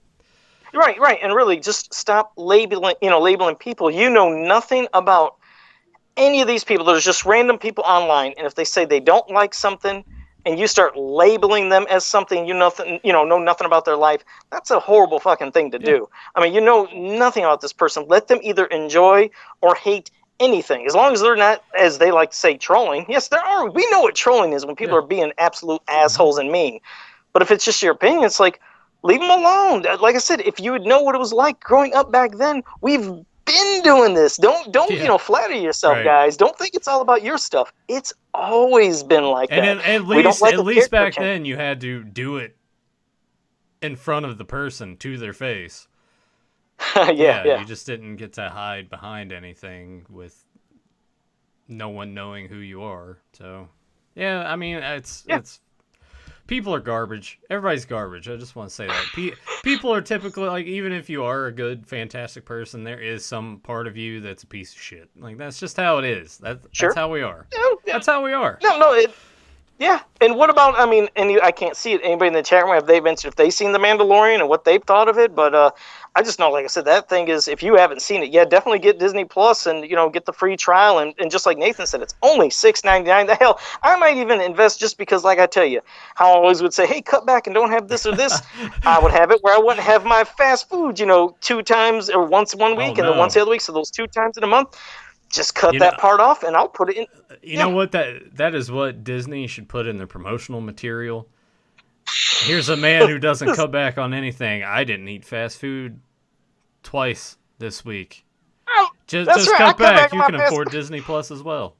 Yeah. Right, and really just stop labeling people. You know nothing about any of these people. There's just random people online, and if they say they don't like something, and you start labeling them as something know nothing about their life, that's a horrible fucking thing to do. I mean, you know nothing about this person. Let them either enjoy or hate anything, as long as they're not, as they like to say, trolling. Yes, there are. We know what trolling is, when people are being absolute assholes and mean. But if it's just your opinion, it's like, leave them alone. Like I said, if you would know what it was like growing up back then, we've been doing this. Don't flatter yourself, guys. Don't think it's all about your stuff. It's always been like that. And at least back then, you had to do it in front of the person, to their face. You just didn't get to hide behind anything with no one knowing who you are. So, yeah, I mean, it's people are garbage. Everybody's garbage. I just want to say that. People are typically, like, even if you are a good, fantastic person, there is some part of you that's a piece of shit. Like, that's just how it is. That's how we are. That's how we are. Yeah, and what about, I mean, I can't see it. Anybody in the chat room, have they mentioned if they've seen The Mandalorian and what they've thought of it? But I just know, like I said, that thing is, if you haven't seen it, definitely get Disney Plus and, get the free trial. And just like Nathan said, it's only $6.99. The hell, I might even invest just because, like I tell you, how I always would say, hey, cut back and don't have this or this. I would have it where I wouldn't have my fast food, 2 times or once 1 week and then once the other week. So those 2 times in a month. Just cut that part off, and I'll put it in. You know what? That is what Disney should put in their promotional material. Here's a man who doesn't cut back on anything. I didn't eat fast food twice this week. Just cut back. You can afford Disney Plus as well.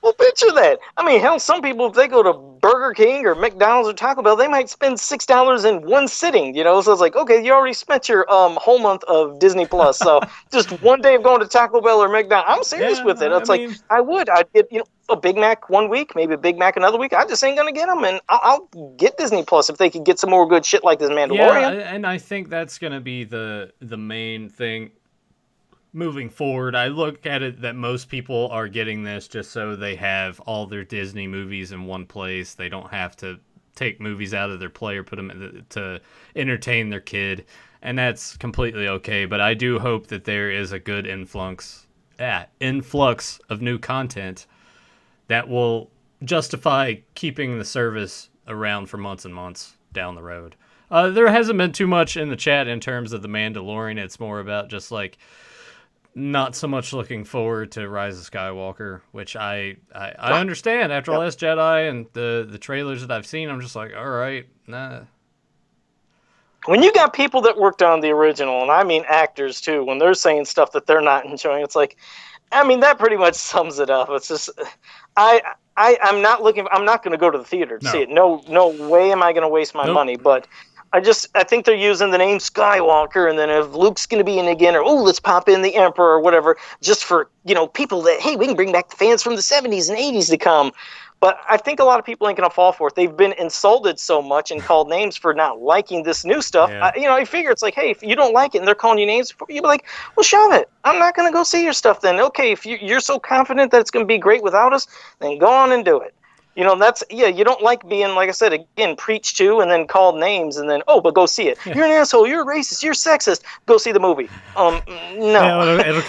Well, picture that. I mean, hell, some people, if they go to Burger King or McDonald's or Taco Bell, they might spend $6 in one sitting, So it's like, okay, you already spent your whole month of Disney Plus. So just one day of going to Taco Bell or McDonald's. I'm serious with it. It's I'd get, a Big Mac 1 week, maybe a Big Mac another week. I just ain't going to get them, and I'll get Disney Plus if they could get some more good shit like this Mandalorian. Yeah, and I think that's going to be the main thing. Moving forward, I look at it that most people are getting this just so they have all their Disney movies in one place. They don't have to take movies out of their play or put them to entertain their kid, and that's completely okay. But I do hope that there is a good influx of new content that will justify keeping the service around for months and months down the road. There hasn't been too much in the chat in terms of The Mandalorian. It's more about just like not so much looking forward to Rise of Skywalker, which I understand after Last Jedi and the trailers that I've seen. I'm just like, all right, nah. When you got people that worked on the original, and I mean actors too, when they're saying stuff that they're not enjoying, it's like, I mean, that pretty much sums it up. It's just, I'm not going to go to the theater to see it. No way am I going to waste my money, but I think they're using the name Skywalker, and then if Luke's going to be in again, or let's pop in the Emperor or whatever, just for, people that, hey, we can bring back the fans from the 70s and 80s to come. But I think a lot of people ain't going to fall for it. They've been insulted so much and called names for not liking this new stuff. Yeah. I figure it's like, hey, if you don't like it and they're calling you names, you'll be like, well, shove it. I'm not going to go see your stuff then. Okay, if you're so confident that it's going to be great without us, then go on and do it. You don't like being, like I said, again, preached to and then called names and then, but go see it. You're an asshole. You're a racist. You're sexist. Go see the movie. No. Yeah, it'll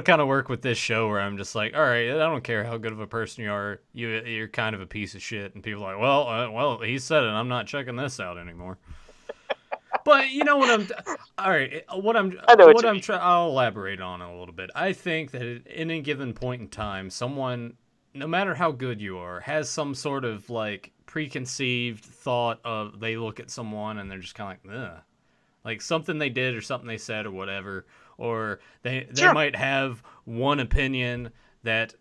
kind of work with this show where I'm just like, all right, I don't care how good of a person you are. You're kind of a piece of shit. And people are like, well, he said it. I'm not checking this out anymore. But I'll elaborate on it a little bit. I think that at any given point in time, someone no matter how good you are, has some sort of like preconceived thought of they look at someone and they're just kind of like, ugh. Like something they did or something they said or whatever, or they Sure. might have one opinion that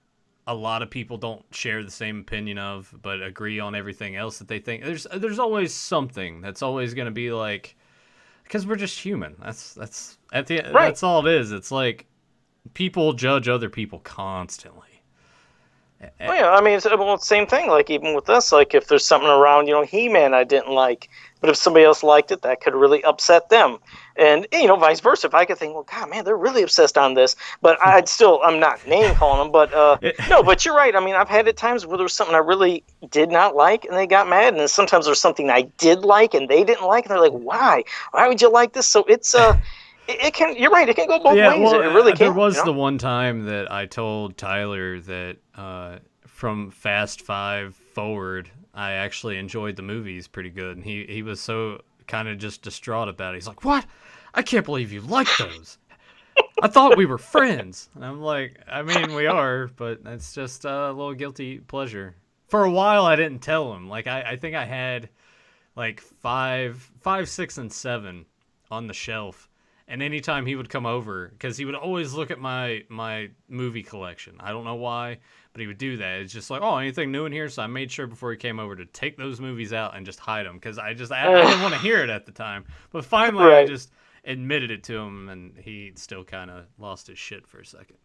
a lot of people don't share the same opinion of, but agree on everything else that they think. There's always something that's always going to be like, because we're just human. That's at the Right. that's all it is. It's like people judge other people constantly. Oh, yeah, I mean, it's same thing. Like even with us, like if there's something around, He-Man I didn't like, but if somebody else liked it, that could really upset them, and vice versa. If I could think, well, God, man, they're really obsessed on this, but I'm not name calling them, but no, but you're right. I mean, I've had at times where there was something I really did not like, and they got mad, and then sometimes there's something I did like and they didn't like, and they're like, why? Why would you like this? So it's it can. You're right. It can go both ways. Well, it really there can. was the one time that I told Tyler that from Fast Five forward, I actually enjoyed the movies pretty good, and he was so kind of just distraught about it. He's like, "What? I can't believe you like those. I thought we were friends." And I'm like, "I mean, we are, but it's just a little guilty pleasure." For a while, I didn't tell him. Like, I think I had like five, 6, and 7 on the shelf. And anytime he would come over, because he would always look at my movie collection. I don't know why, but he would do that. It's just like, oh, anything new in here? So I made sure before he came over to take those movies out and just hide them, because I didn't want to hear it at the time. But finally, Right. I just admitted it to him, and he still kind of lost his shit for a second.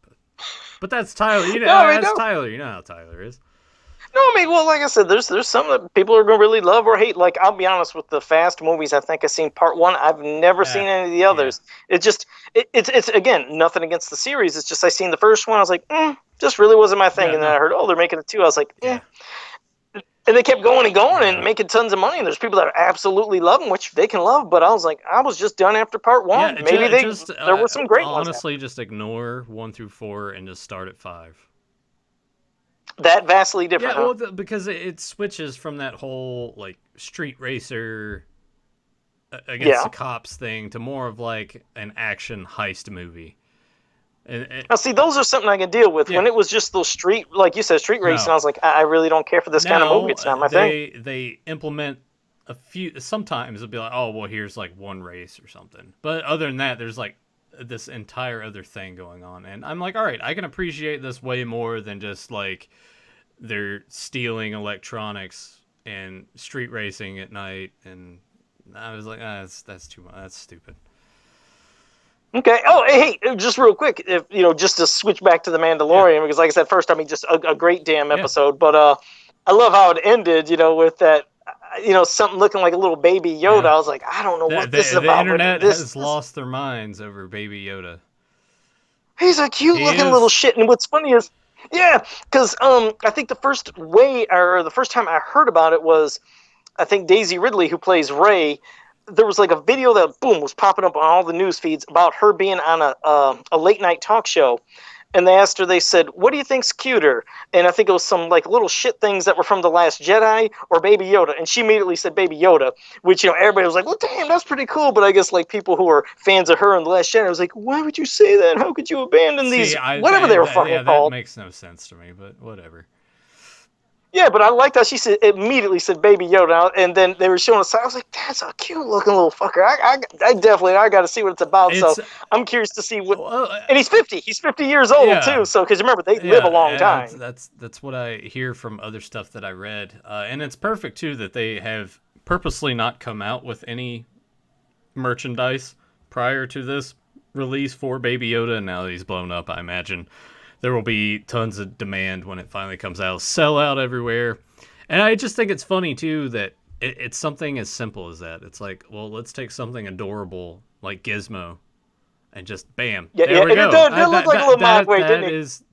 But that's Tyler. Tyler. You know how Tyler is. No, I mean, well, like I said, there's some that people are gonna really love or hate. Like, I'll be honest with the Fast movies. I think I've seen part one. I've never seen any of the others. Yeah. It's again nothing against the series. It's just I seen the first one. I was like, just really wasn't my thing. And then I heard, they're making it 2. I was like, And they kept going and going and making tons of money. And there's people that absolutely love them, which they can love. But I was like, I was just done after part 1. Yeah, maybe there were some great ones. Honestly, just ignore 1 through 4 and just start at 5. That vastly different. Yeah, well, because it switches from that whole like street racer against the cops thing to more of like an action heist movie. And now, see, those are something I can deal with. When it was just those street, like you said, street racing, I was like, I really don't care for this kind of movie. It's not my thing. They implement a few. Sometimes it'll be like, oh, well, here's like one race or something. But other than that, there's like this entire other thing going on, and I'm like, all right, I can appreciate this way more than just like they're stealing electronics and street racing at night. And I was like, that's too much. That's stupid. Okay. Oh, hey, just real quick, if just to switch back to the Mandalorian, because like I said, first, I mean, just a great damn episode. But I love how it ended. With that, something looking like a little baby Yoda. I was like, I don't know what this is about. The internet has lost their minds over Baby Yoda. He's a cute looking little shit, and what's funny is, because I think the first time I heard about it was, I think Daisy Ridley, who plays Rey. There was like a video that was popping up on all the news feeds about her being on a late night talk show, and they asked her. They said, "What do you think's cuter?" And I think it was some like little shit things that were from The Last Jedi or Baby Yoda, and she immediately said Baby Yoda, which everybody was like, "Well, damn, that's pretty cool." But I guess like people who are fans of her in The Last Jedi was like, "Why would you say that? How could you abandon these whatever they were fucking called?" That makes no sense to me, but whatever. Yeah, but I liked how she immediately said Baby Yoda, and then they were showing us. I was like, "That's a cute looking little fucker." I definitely got to see what it's about. So I'm curious to see what. And he's 50. He's 50 years old too. So because remember they live a long time. That's what I hear from other stuff that I read, and it's perfect too that they have purposely not come out with any merchandise prior to this release for Baby Yoda, and now that he's blown up, I imagine there will be tons of demand when it finally comes out. Sell out everywhere. And I just think it's funny, too, that it's something as simple as that. It's like, well, let's take something adorable like Gizmo and just, bam, there we go. It looked like a little Mogwai, didn't it? Is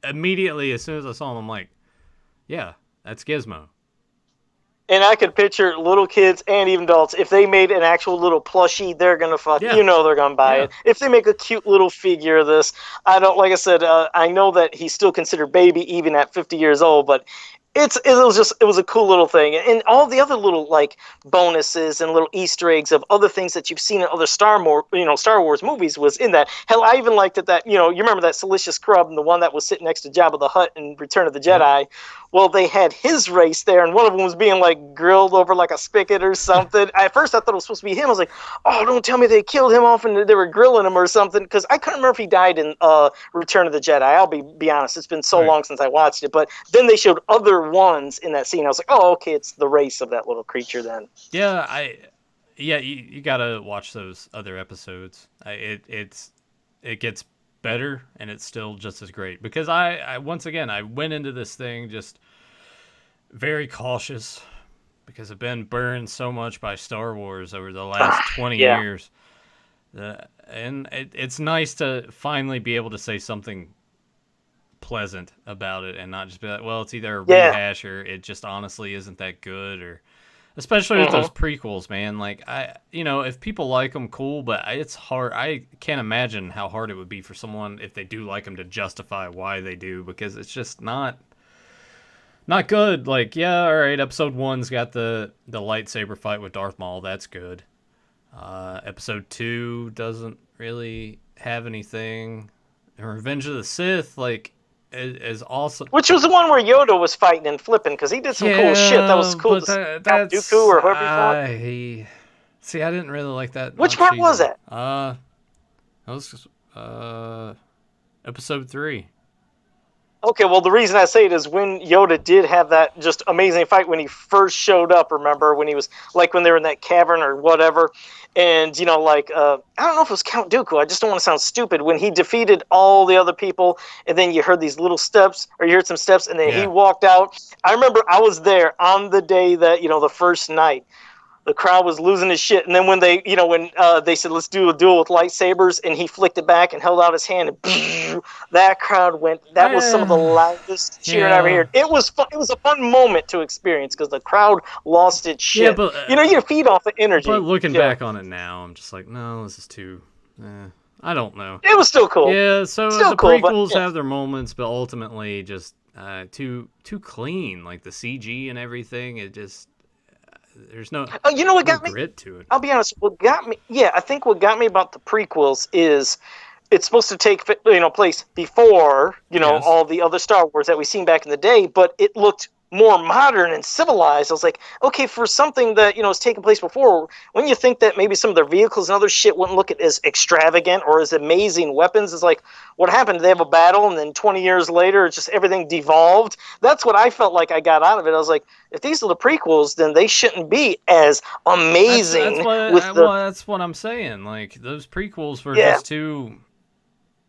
immediately, as soon as I saw him, I'm like, yeah, that's Gizmo. And I could picture little kids and even adults, if they made an actual little plushie, they're going to they're going to buy it. If they make a cute little figure of this, like I said, I know that he's still considered baby even at 50 years old, but It was a cool little thing, and all the other little like bonuses and little Easter eggs of other things that you've seen in other Star Wars movies was in that. Hell, I even liked it that you remember that Salacious Crumb, the one that was sitting next to Jabba the Hutt in Return of the Yep. Jedi. Well, they had his race there, and one of them was being like grilled over like a spigot or something. At first, I thought it was supposed to be him. I was like, "Oh, don't tell me they killed him off and they were grilling him or something," because I couldn't remember if he died in Return of the Jedi. I'll be honest; it's been so long since I watched it. But then they showed other ones in that scene. I was like, "Oh, okay, it's the race of that little creature." Then, You gotta watch those other episodes. It gets better and it's still just as great because I once again I went into this thing just very cautious because I've been burned so much by Star Wars over the last 20 yeah, years. And it's nice to finally be able to say something pleasant about it and not just be like, well, it's either a yeah, rehash or it just honestly isn't that good, or especially with those mm-hmm. prequels, man. Like if people like them, cool, but it's hard. I can't imagine how hard it would be for someone if they do like them to justify why they do, because it's just not good. Like, yeah, all right, episode 1's got the lightsaber fight with Darth Maul. That's good. Episode 2 doesn't really have anything. And Revenge of the Sith, like, is awesome. Which was the one where Yoda was fighting and flipping because he did some cool shit. That was Yeah, cool but to see Count Dooku that's or whoever he fought. see, I didn't really like that Which much part was either. that? That was episode 3. Okay, well, the reason I say it is when Yoda did have that just amazing fight when he first showed up. Remember when he was like when they were in that cavern or whatever, and I don't know if it was Count Dooku. I just don't want to sound stupid. When he defeated all the other people, and then you heard these little steps, or you heard some steps, and then he Yeah. walked out. I remember I was there on the day that the first night. The crowd was losing his shit, and then when they said let's do a duel with lightsabers, and he flicked it back and held out his hand, and that crowd went. That was some of the loudest cheering I ever Yeah. heard. It was fun. It was a fun moment to experience because the crowd lost its Yeah, shit. but You feed off the but energy. looking Yeah, back on it now, I'm just like, no, this is too. I don't know. it was still cool. Yeah, so Still the cool, but prequels yeah. have their moments, but ultimately just too clean. Like the CG and everything, it just there's You know what no got me? grit to it. I'll be honest. What got me? Yeah, I think what got me about the prequels is it's supposed to take place before Yes. all the other Star Wars that we've seen back in the day, but it looked more modern and civilized. I was like, okay, for something that has taken place before, when you think that maybe some of their vehicles and other shit wouldn't look as extravagant or as amazing weapons, it's like, what happened? They have a battle, and then 20 years later, it's just everything devolved. That's what I felt like I got out of it. I was like, if these are the prequels, then they shouldn't be as That's amazing what with the that's what I'm saying. Like those prequels were yeah just too.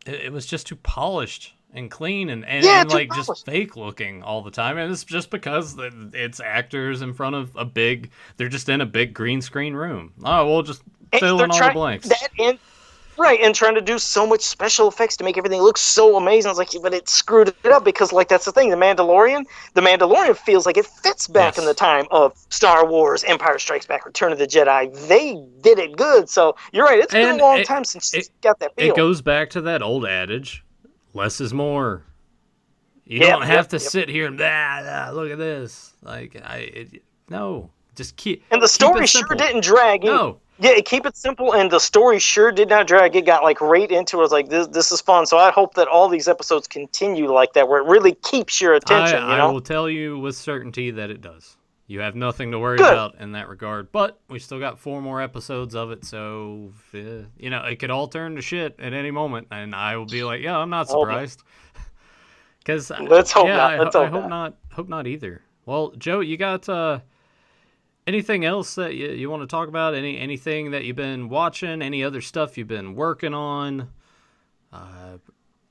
It was just too polished and clean yeah and too like just polished. fake looking all the time, and it's just because it's actors in front of a big. They're just in a big green screen room. Oh, we'll just And fill they're in all the trying blanks. that and right, and trying to do so much special effects to make everything look so amazing. I was like, but it screwed it up because, like, that's the thing. The Mandalorian feels like it fits back in the Yes. time of Star Wars, Empire Strikes Back, Return of the Jedi. They did it good. So you're right. It's been a And long time since it it's got that it feel. goes back to that old adage, less is more. You Yep, don't have yep, to yep. sit here and look at this. No, just And the keep it story sure simple. didn't drag either. No, Yeah, keep it simple, and the story sure did not drag. It got like right into it. I was like, this is fun. So I hope that all these episodes continue like that, where it really keeps your attention. I will tell you with certainty that it does. You have nothing to worry Good. about in that regard. But we still got 4 more episodes of it, so it could all turn to shit at any moment, and I will be like, yeah, I'm not Hope not. surprised. Because Let's hope yeah, not. Let's I hope hope not. not. Hope not either. Well, Joe, you got anything else that you want to talk about? Anything that you've been watching? Any other stuff you've been working on?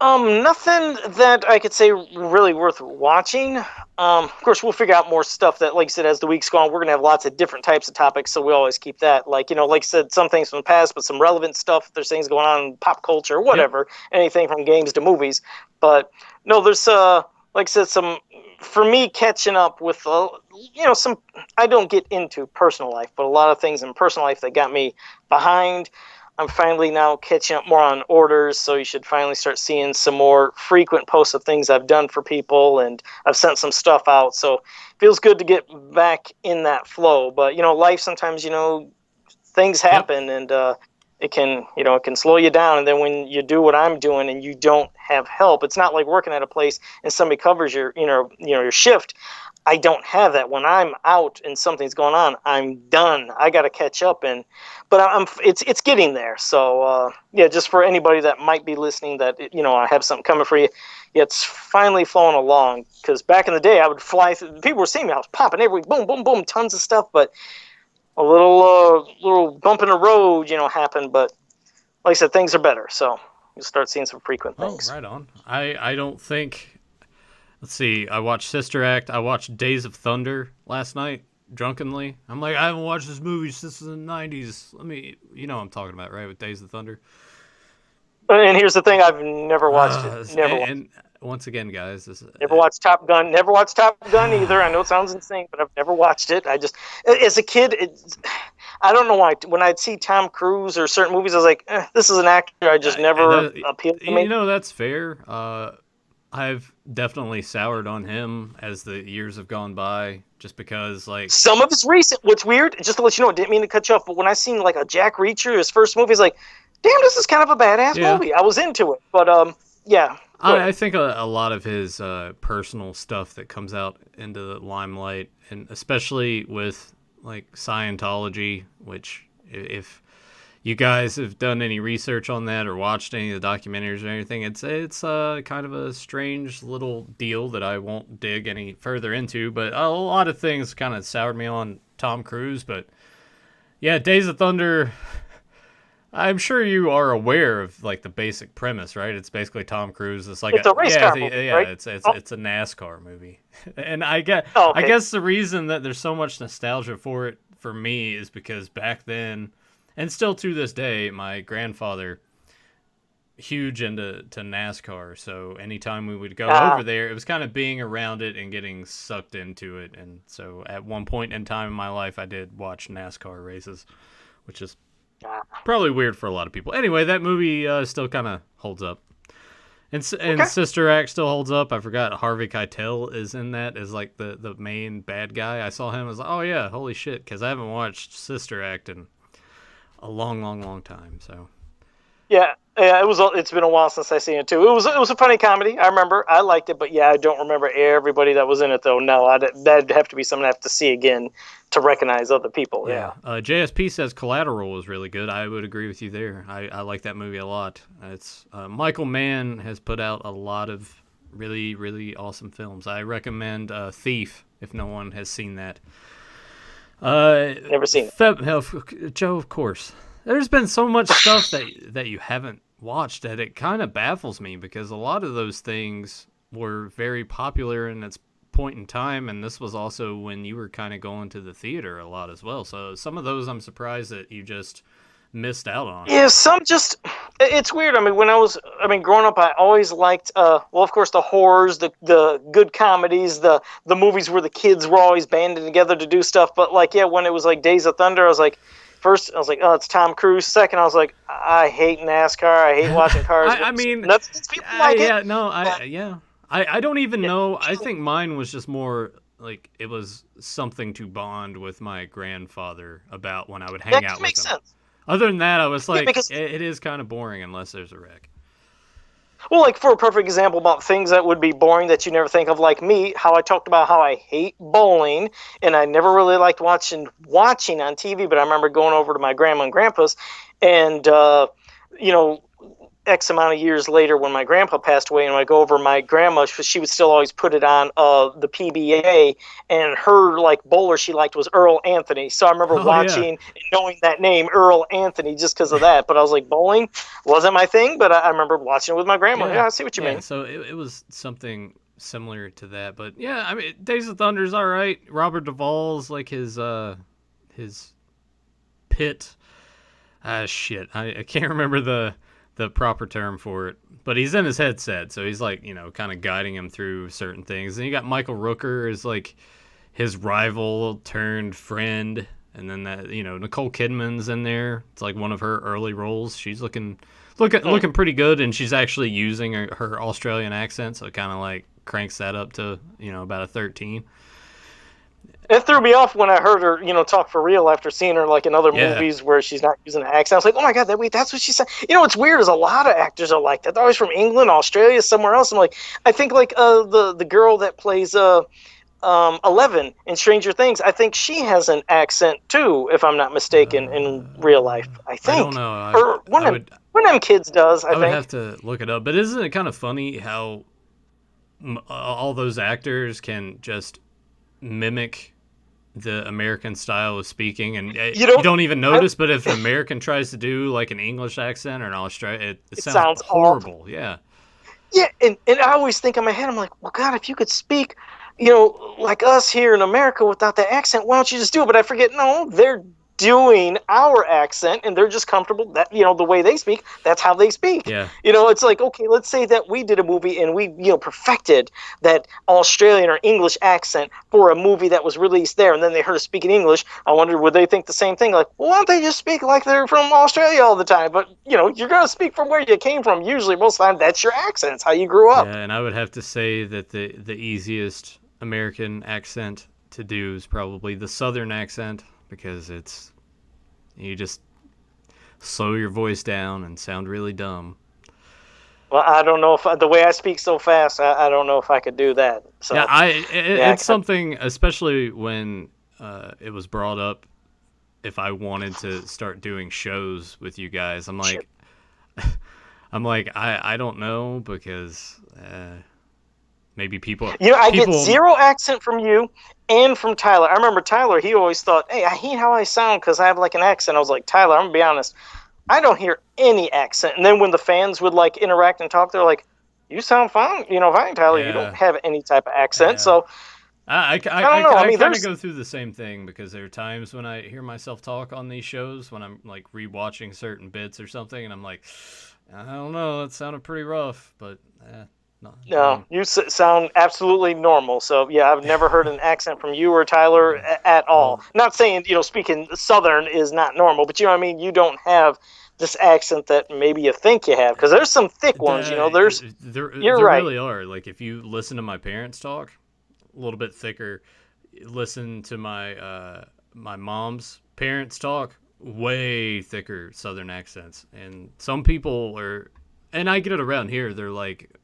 Nothing that I could say really worth watching. Of course, we'll figure out more stuff that, like I said, as the weeks go on, we're gonna have lots of different types of topics, so we always keep that. Like like I said, some things from the past, but some relevant stuff. There's things going on in pop culture, Yep. whatever, anything from games to movies. But no, there's like I said, some for me catching up with some. I don't get into personal life, but a lot of things in personal life that got me behind. I'm finally now catching up more on orders, so you should finally start seeing some more frequent posts of things I've done for people, and I've sent some stuff out. So it feels good to get back in that flow. But life sometimes things Yep. happen, and it can slow you down. And then when you do what I'm doing and you don't have help, it's not like working at a place and somebody covers your shift. I don't have that. When I'm out and something's going on, I'm done. I got to catch up, but it's getting there. So yeah, just for anybody that might be listening, that I have something coming for you. It's finally flowing along, because back in the day I would fly through, people were seeing me, I was popping every week, boom, boom, boom, tons of stuff, but a little bump in the road, happened. But like I said, things are better, so you start seeing some frequent Oh, things. right on. I don't think. Let's see. I watched Sister Act. I watched Days of Thunder last night drunkenly. I'm like, I haven't watched this movie since the '90s. Let me, what I'm talking about, right? With Days of Thunder. And here's the thing: I've never watched it. Never watched. And once again, guys, this. Never watched Top Gun. Never watched Top Gun either. I know it sounds insane, but I've never watched it. As a kid, I don't know why. When I'd see Tom Cruise or certain movies, I was like, this is an actor. I just never appealed to me. That's fair. I've definitely soured on him as the years have gone by, just because, like, some of his recent. What's weird, just to let you know, I didn't mean to cut you off, but when I seen like a Jack Reacher, his first movie, is like, damn, this is kind of a badass movie. I was into it, but yeah. I think a lot of his personal stuff that comes out into the limelight, and especially with like Scientology, which if you guys have done any research on that or watched any of the documentaries or anything, it's kind of a strange little deal that I won't dig any further into. But a lot of things kind of soured me on Tom Cruise. But yeah, Days of Thunder. I'm sure you are aware of like the basic premise, right? It's basically Tom Cruise. It's like it's a race car movie, right? It's a NASCAR movie, and I guess the reason that there's so much nostalgia for it for me is because back then, and still to this day, my grandfather huge into NASCAR. So anytime we would go over there, it was kind of being around it and getting sucked into it. And so at one point in time in my life, I did watch NASCAR races, which is probably weird for a lot of people. Anyway, that movie still kind of holds up. And Sister Act still holds up. I forgot Harvey Keitel is in that as like the main bad guy. I saw him. I was like, oh yeah, holy shit, because I haven't watched Sister Act in a long, long, long time. So yeah, it's been a while since I seen it too. It was a funny comedy. I remember. I liked it, but yeah, I don't remember everybody that was in it though. No, that'd have to be something I have to see again to recognize other people. Yeah. JSP says Collateral was really good. I would agree with you there. I like that movie a lot. It's Michael Mann has put out a lot of really, really awesome films. I recommend Thief if no one has seen that. Never seen it. Joe, of course. There's been so much stuff that you haven't watched that it kind of baffles me, because a lot of those things were very popular in its point in time, and this was also when you were kind of going to the theater a lot as well. So some of those I'm surprised that you just missed out on. Yeah, it's weird. I mean, growing up, I always liked, well, of course, the horrors, the good comedies, the movies where the kids were always banding together to do stuff. But like, yeah, when it was like Days of Thunder, I was like, first, I was like, oh, it's Tom Cruise. Second, I was like, I hate NASCAR. I hate watching cars. I mean, people like yeah, it. No, I don't even know. I think mine was just more like it was something to bond with my grandfather about when I would hang out with him. That makes sense. Other than that, I was like, it is kind of boring unless there's a wreck. Well, like for a perfect example about things that would be boring that you never think of, like me, how I talked about how I hate bowling, and I never really liked watching on TV, but I remember going over to my grandma and grandpa's, and X amount of years later when my grandpa passed away, and I go over, my grandma, she would still always put it on the PBA, and her like bowler she liked was Earl Anthony. So I remember watching and knowing that name, Earl Anthony, just because of that. But I was like, bowling wasn't my thing, but I remember watching it with my grandma. Yeah, I see what you mean. So it was something similar to that. But yeah, I mean, Days of Thunder's all right. Robert Duvall's like his pit. Shit, I can't remember the proper term for it, but he's in his headset, so he's like, kind of guiding him through certain things. And you got Michael Rooker as like his rival turned friend, And then that, Nicole Kidman's in there. It's like one of her early roles. She's looking pretty good, and she's actually using her Australian accent, so it kind of like cranks that up to about a 13. It threw me off when I heard her, talk for real after seeing her like in other Yeah. movies where she's not using an accent. I was like, oh my god, that's what she said. What's weird is a lot of actors are like that. They're always from England, Australia, somewhere else. I'm like, I think like the girl that plays 11 in Stranger Things, I think she has an accent too, if I'm not mistaken, in real life. I think. I don't know. Or one of them kids does. I would think. have to look it up. But isn't it kind of funny how all those actors can just mimic the American style of speaking, and you don't even notice, but if an American tries to do like an English accent or an Australian, it sounds horrible. Awful. Yeah, and I always think in my head, I'm like, well, God, if you could speak, like us here in America without that accent, why don't you just do it? But I forget, no, they're doing our accent, and they're just comfortable that the way they speak, that's how they speak. Yeah. It's like, okay, let's say that we did a movie and we perfected that Australian or English accent for a movie that was released there, and then they heard us speaking English. I wonder, would they think the same thing? Like, well, why don't they just speak like they're from Australia all the time? But you're gonna speak from where you came from. Usually, most of the time, that's your accent. It's how you grew up. Yeah, and I would have to say that the easiest American accent to do is probably the Southern accent, because you just slow your voice down and sound really dumb. Well, I don't know if the way I speak so fast, I don't know if I could do that. So yeah, it's something, especially when it was brought up, if I wanted to start doing shows with you guys. I'm like, I don't know, because maybe people. I get zero accent from you and from Tyler. I remember Tyler, he always thought, hey, I hate how I sound because I have like an accent. I was like, Tyler, I'm going to be honest, I don't hear any accent. And then when the fans would like interact and talk, they're like, you sound fine, fine, Tyler. Yeah. You don't have any type of accent. Yeah. So I don't know. I kind of go through the same thing, because there are times when I hear myself talk on these shows when I'm like rewatching certain bits or something, and I'm like, I don't know, that sounded pretty rough, but no, you sound absolutely normal. So yeah, I've never heard an accent from you or Tyler at all. Not saying speaking Southern is not normal, but you know what I mean. You don't have this accent that maybe you think you have, because there's some thick ones. There right. really are. Like, if you listen to my parents talk, a little bit thicker. Listen to my my mom's parents talk, way thicker Southern accents. And some people are, and I get it around here, they're like,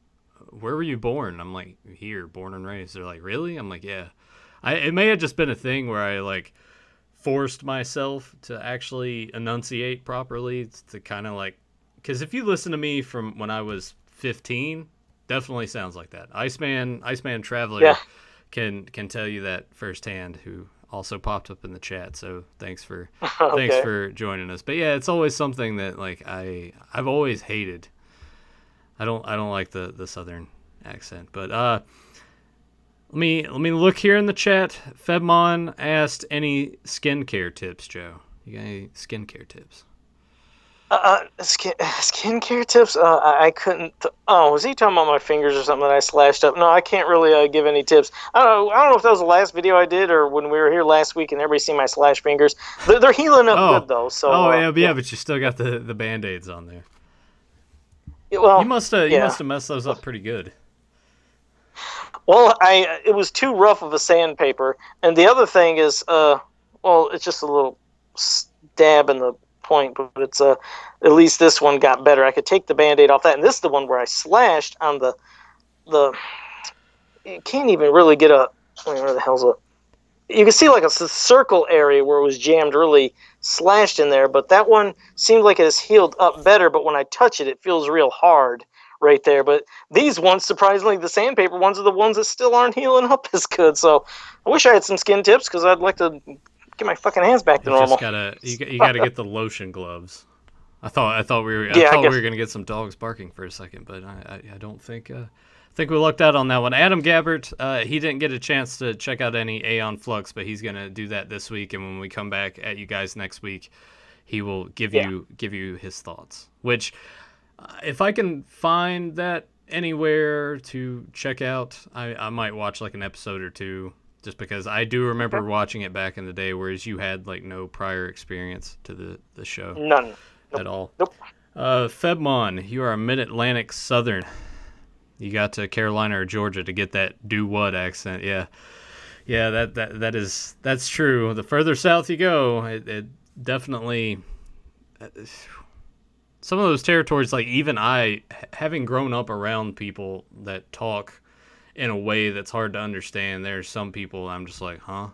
where were you born? I'm like, here, born and raised. They're like, really? I'm like, yeah. It may have just been a thing where I like forced myself to actually enunciate properly, to kind of like, because if you listen to me from when I was 15, definitely sounds like that. Iceman Traveler can tell you that firsthand, who also popped up in the chat. So thanks for joining us. But yeah, it's always something that like I've always hated. I don't like the Southern accent. But let me look here in the chat. Febmon asked, any skincare tips, Joe? You got any skincare tips? Skincare tips? I couldn't. Was he talking about my fingers or something that I slashed up? No, I can't really give any tips. I don't know if that was the last video I did or when we were here last week and everybody seen my slash fingers. They're healing up good though. So yeah, but you still got the Band-Aids on there. Well, you must have messed those up pretty good. Well, it was too rough of a sandpaper, and the other thing is, it's just a little stab in the point, but it's at least this one got better. I could take the Band-Aid off that, and this is the one where I slashed on the you can't even really get where the hell's it? You can see like a circle area where it was jammed really slashed in there, but that one seemed like it has healed up better, but when I touch it, it feels real hard right there. But these ones, surprisingly, the sandpaper ones are the ones that still aren't healing up as good. So I wish I had some skin tips, because I'd like to get my fucking hands back to normal. You gotta get the lotion gloves. I thought we were gonna get some dogs barking for a second, but I don't think we lucked out on that one. Adam Gabbert, he didn't get a chance to check out any Aeon Flux, but he's gonna do that this week, and when we come back at you guys next week, he will give you his thoughts. Which, if I can find that anywhere to check out, I might watch like an episode or two just because I do remember watching it back in the day, whereas you had like no prior experience to the show. None. At all. Nope. Febmon, you are a Mid-Atlantic Southern. You got to Carolina or Georgia to get that do what accent. Yeah, that's true. The further south you go, it definitely. Some of those territories, like even I, having grown up around people that talk in a way that's hard to understand, there's some people I'm just like, huh?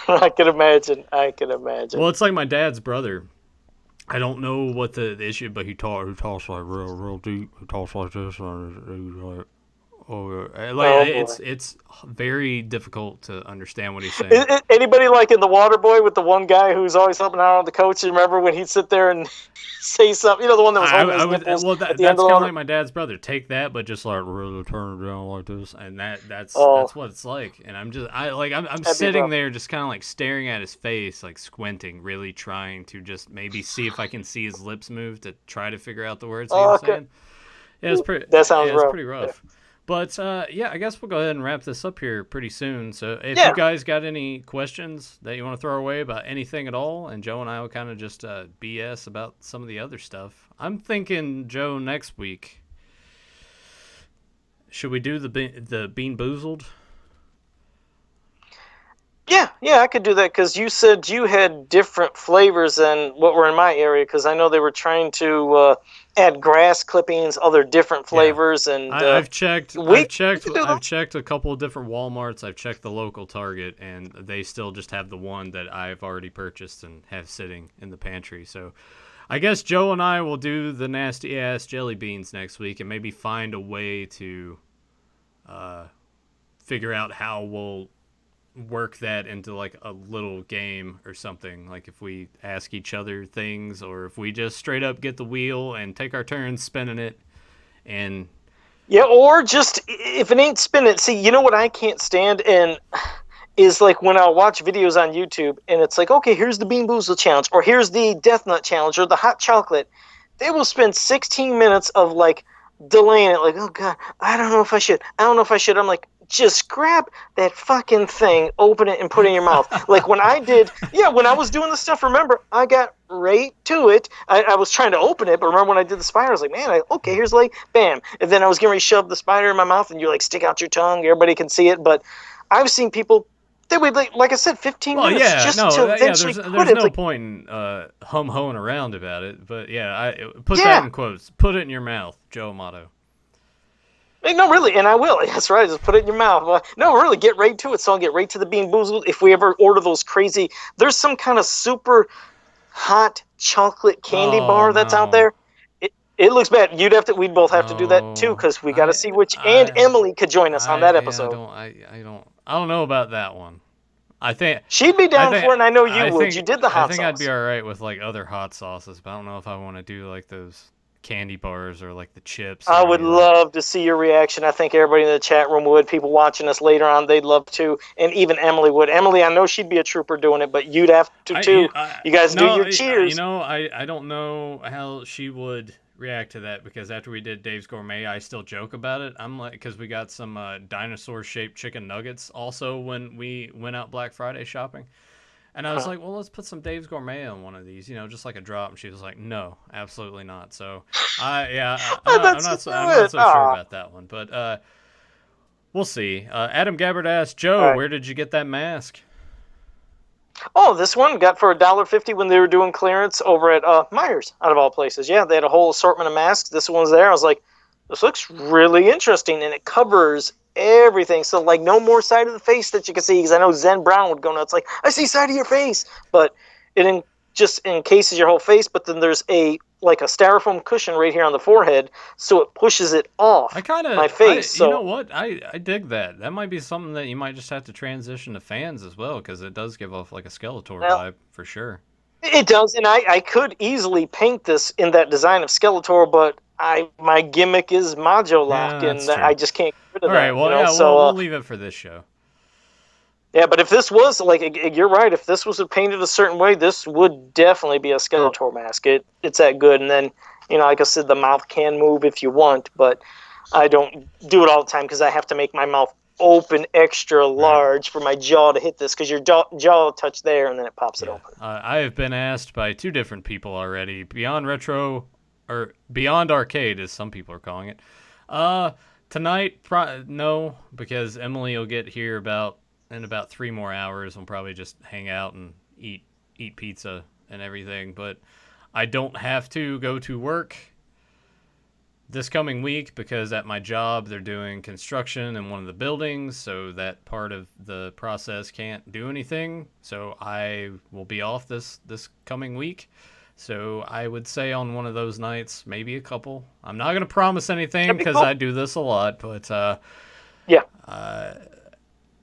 I can imagine. Well, it's like my dad's brother. I don't know what the issue, but he talks like real deep. He talks like this, and he's like, it's very difficult to understand what he's saying. Anybody like in The Waterboy with the one guy who's always helping out on the coach? You remember when he'd sit there and say something? You know, the one that was holding his nipples at the end that's of kind the of like my dad's brother. Take that, but just like really turn it down like this, and that's what it's like. And I'm sitting there just kind of like staring at his face, like squinting, really trying to just maybe see if I can see his lips move to try to figure out the words he was saying. Yeah, it's pretty. That sounds rough. It's pretty rough. Yeah. But, I guess we'll go ahead and wrap this up here pretty soon. So if you guys got any questions that you want to throw our way about anything at all, and Joe and I will kind of just BS about some of the other stuff. I'm thinking, Joe, next week, should we do the Bean Boozled? Yeah, I could do that because you said you had different flavors than what were in my area because I know they were trying to add grass clippings, other different flavors, and I've checked a couple of different Walmarts. I've checked the local Target, and they still just have the one that I've already purchased and have sitting in the pantry. So I guess Joe and I will do the nasty ass jelly beans next week and maybe find a way to figure out how we'll work that into like a little game or something, like if we ask each other things or if we just straight up get the wheel and take our turns spinning it. And or just if it ain't spinning, see, you know what I can't stand and is like when I watch videos on YouTube and it's like, okay, here's the Bean Boozled challenge or here's the Death Nut challenge or the hot chocolate. They will spend 16 minutes of like delaying it, like, oh god, I don't know if I should. I'm like, just grab that fucking thing, open it, and put it in your mouth. Like when I was doing the stuff, remember, I got right to it. I was trying to open it, but remember when I did the spider, I was like, man, okay, here's like, bam. And then I was getting ready to shove the spider in my mouth, and you like stick out your tongue, everybody can see it. But I've seen people, they would, like I said, 15 minutes to eventually put it. There's no point in hum-hoing around about it. But put that in quotes. Put it in your mouth, Joe Amato. No, really, and I will. That's right. Just put it in your mouth. No, really, get right to it. So I'll get right to the Bean Boozled. If we ever order those crazy, there's some kind of super hot chocolate candy bar that's out there. It looks bad. We'd both have to do that too because we got to see which. And Emily could join us on that episode. I don't know about that one. I think she'd be down for it, and I know you would. You did the hot sauce. I think I'd be all right with like other hot sauces, but I don't know if I want to do like those candy bars or like the chips. I would love to see your reaction. I think everybody in the chat room would. People watching us later on, they'd love to, and even Emily would. Emily, I know she'd be a trooper doing it, but you'd have to too. You guys do your cheers. I don't know how she would react to that because after we did Dave's Gourmet, I still joke about it. I'm like, because we got some dinosaur-shaped chicken nuggets also when we went out Black Friday shopping. And I was like, well, let's put some Dave's Gourmet on one of these, just like a drop. And she was like, no, absolutely not. So, I'm not so sure about that one. But we'll see. Adam Gabbard asked, Joe, where did you get that mask? Oh, this one got for $1.50 when they were doing clearance over at Meijer's, out of all places. Yeah, they had a whole assortment of masks. This one's there. I was like, this looks really interesting, and it covers everything. So, like, no more side of the face that you can see, because I know Zen Brown would go nuts, like, I see side of your face. But it just encases your whole face, but then there's a styrofoam cushion right here on the forehead, so it pushes it off my face. You know what? I dig that. That might be something that you might just have to transition to fans as well, because it does give off like a Skeletor vibe for sure. It does, and I could easily paint this in that design of Skeletor, but my gimmick is Majo Lock, and I just can't get rid of that. All right, we'll leave it for this show. Yeah, but if this was, you're right, if this was painted a certain way, this would definitely be a Skeletor mask. It's that good, and then, like I said, the mouth can move if you want, but I don't do it all the time because I have to make my mouth open extra large for my jaw to hit this, because your jaw touch there and then it pops it open. I have been asked by 2 different people already, Beyond Retro, or Beyond Arcade as some people are calling it. Tonight, no, because Emily will get here in about 3 more hours. We'll probably just hang out and eat pizza and everything, but I don't have to go to work this coming week because at my job they're doing construction in one of the buildings, so that part of the process can't do anything. So I will be off this coming week. So I would say on one of those nights, maybe a couple. I'm not going to promise anything because I do this a lot, but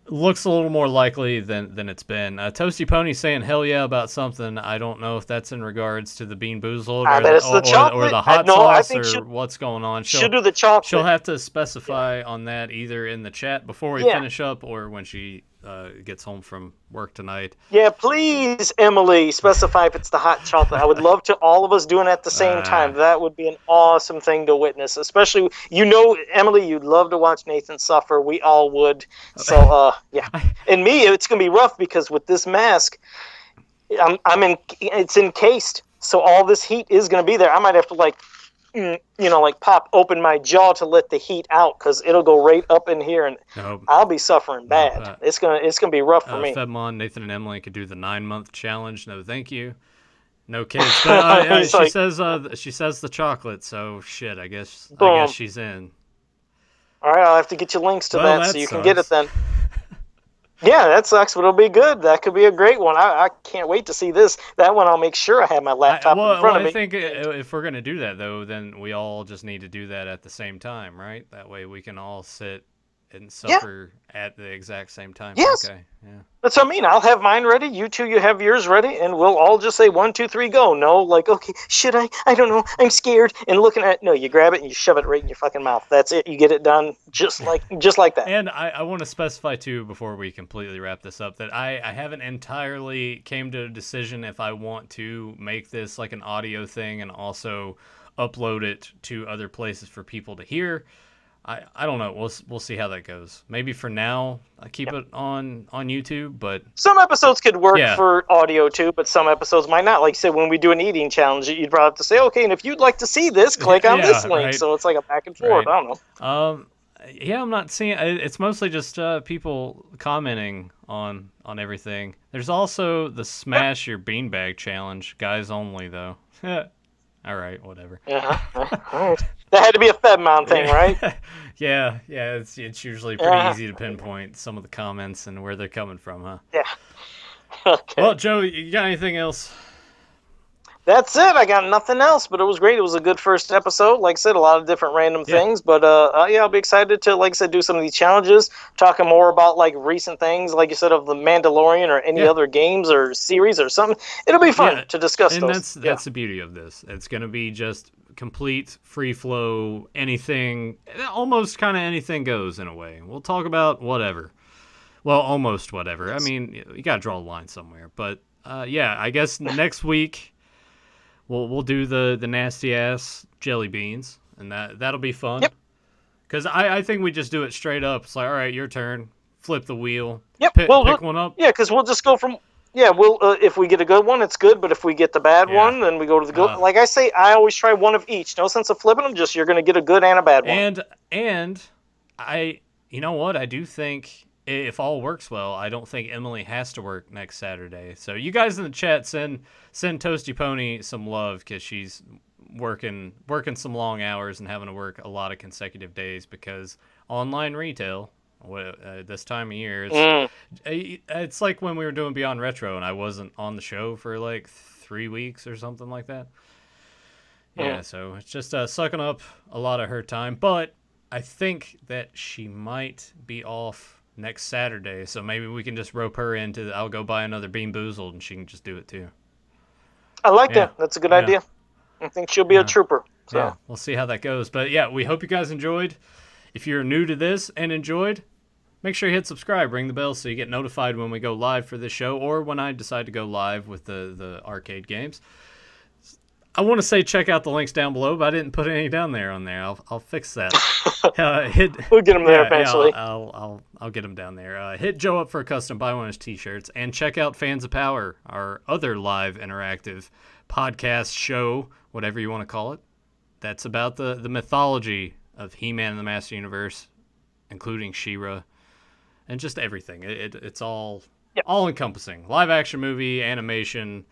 looks a little more likely than it's been. Toasty Pony saying hell yeah about something. I don't know if that's in regards to the Bean Boozled or the hot sauce or what's going on. She'll do the chocolate. She'll have to specify on that either in the chat before we finish up or when she gets home from work tonight. Yeah, please, Emily, specify if it's the hot chocolate. I would love to all of us doing it at the same time. That would be an awesome thing to witness, especially, Emily, you'd love to watch Nathan suffer. We all would. So, yeah. And me, it's going to be rough because with this mask, it's encased. So all this heat is going to be there. I might have to pop open my jaw to let the heat out because it'll go right up in here and I'll be suffering bad. It's gonna be rough for me. Fedmon, Nathan, and Emily could do the 9-month challenge. No, thank you. No kids. But, she says the chocolate. So shit. I guess she's in. All right, I'll have to get you links to that so you can get it then. Yeah, that sucks, but it'll be good. That could be a great one. I can't wait to see this. That one, I'll make sure I have my laptop in front of me. I think if we're going to do that, though, then we all just need to do that at the same time, right? That way we can all sit and suffer at the exact same time. Yes. Okay. Yeah. That's what I mean. I'll have mine ready. You two, you have yours ready, and we'll all just say 1, 2, 3, go. No, okay, should I? I don't know. I'm scared. And looking at no, you grab it and you shove it right in your fucking mouth. That's it. You get it done just like that. And I want to specify too before we completely wrap this up that I haven't entirely came to a decision if I want to make this like an audio thing and also upload it to other places for people to hear. I don't know. We'll see how that goes. Maybe for now, I keep it on YouTube, but some episodes could work for audio too, but some episodes might not. Like you said, when we do an eating challenge, you'd probably have to say, okay, and if you'd like to see this, click on this link. Right. So it's like a back and forth. Right. I don't know. I'm not seeing. It's mostly just people commenting on everything. There's also the Smash Your Beanbag challenge, guys only though. All right, whatever. All right. That had to be a Fedmon thing, right? yeah. It's usually pretty easy to pinpoint some of the comments and where they're coming from, huh? Yeah. Okay. Well, Joe, you got anything else? That's it. I got nothing else, but it was great. It was a good first episode. Like I said, a lot of different random things, but I'll be excited to, like I said, do some of these challenges, talking more about like recent things, like you said, of the Mandalorian or any other games or series or something. It'll be fun to discuss those. And that's the beauty of this. It's going to be just complete free flow, anything, almost kind of anything goes in a way. We'll talk about whatever. Well, almost whatever. Yes. I mean, you got to draw a line somewhere, but I guess next week we'll do the nasty ass jelly beans, and that'll be fun. Yep. Because I think we just do it straight up. It's like, all right, your turn. Flip the wheel. Yep. Pick one up. Yeah, because we'll just go from. Yeah, we'll if we get a good one, it's good. But if we get the bad one, then we go to the good. Like I say, I always try one of each. No sense of flipping them. Just you're going to get a good and a bad one. And you know what? I do think if all works well, I don't think Emily has to work next Saturday. So you guys in the chat send Toasty Pony some love because she's working some long hours and having to work a lot of consecutive days because online retail. This time of year, it's like when we were doing Beyond Retro and I wasn't on the show for like 3 weeks or something like that. Yeah, so it's just sucking up a lot of her time. But I think that she might be off next Saturday, so maybe we can just rope her into I'll go buy another Bean Boozled and she can just do it too. I like that. That's a good idea. I think she'll be a trooper. So. Yeah, we'll see how that goes. But yeah, we hope you guys enjoyed. If you're new to this and enjoyed, make sure you hit subscribe, ring the bell so you get notified when we go live for this show or when I decide to go live with the arcade games. I want to say check out the links down below, but I didn't put any down there on there. I'll fix that. We'll get them there eventually. Yeah, I'll get them down there. Hit Joe up for a custom buy one of his t-shirts, and check out Fans of Power, our other live interactive podcast show, whatever you want to call it. That's about the mythology of He-Man and the Master Universe, including She-Ra, and just everything. It's all encompassing. Live action movie, animation,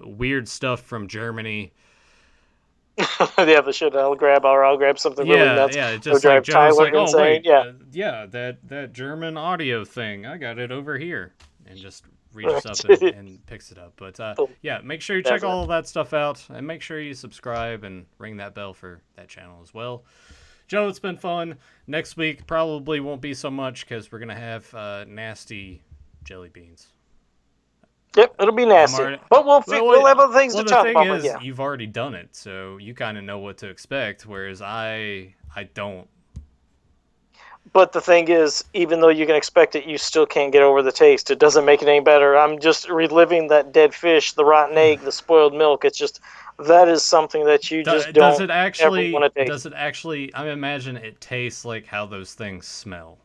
weird stuff from Germany. Yeah, the shit I'll grab something really nuts. Yeah, just drive like Joe's Tyler like, oh insane. wait, that German audio thing, I got it over here, and just reaches up and picks it up. But yeah, make sure you check all of that stuff out, and make sure you subscribe and ring that bell for that channel as well. Joe, it's been fun. Next week probably won't be so much because we're gonna have nasty jelly beans. Yep, it'll be nasty. But we'll have other things to talk about. The thing is, you've already done it, so you kind of know what to expect, whereas I don't. But the thing is, even though you can expect it, you still can't get over the taste. It doesn't make it any better. I'm just reliving that dead fish, the rotten egg, the spoiled milk. It's just, that is something that you just don't ever want to taste. Does it actually, I imagine it tastes like how those things smell.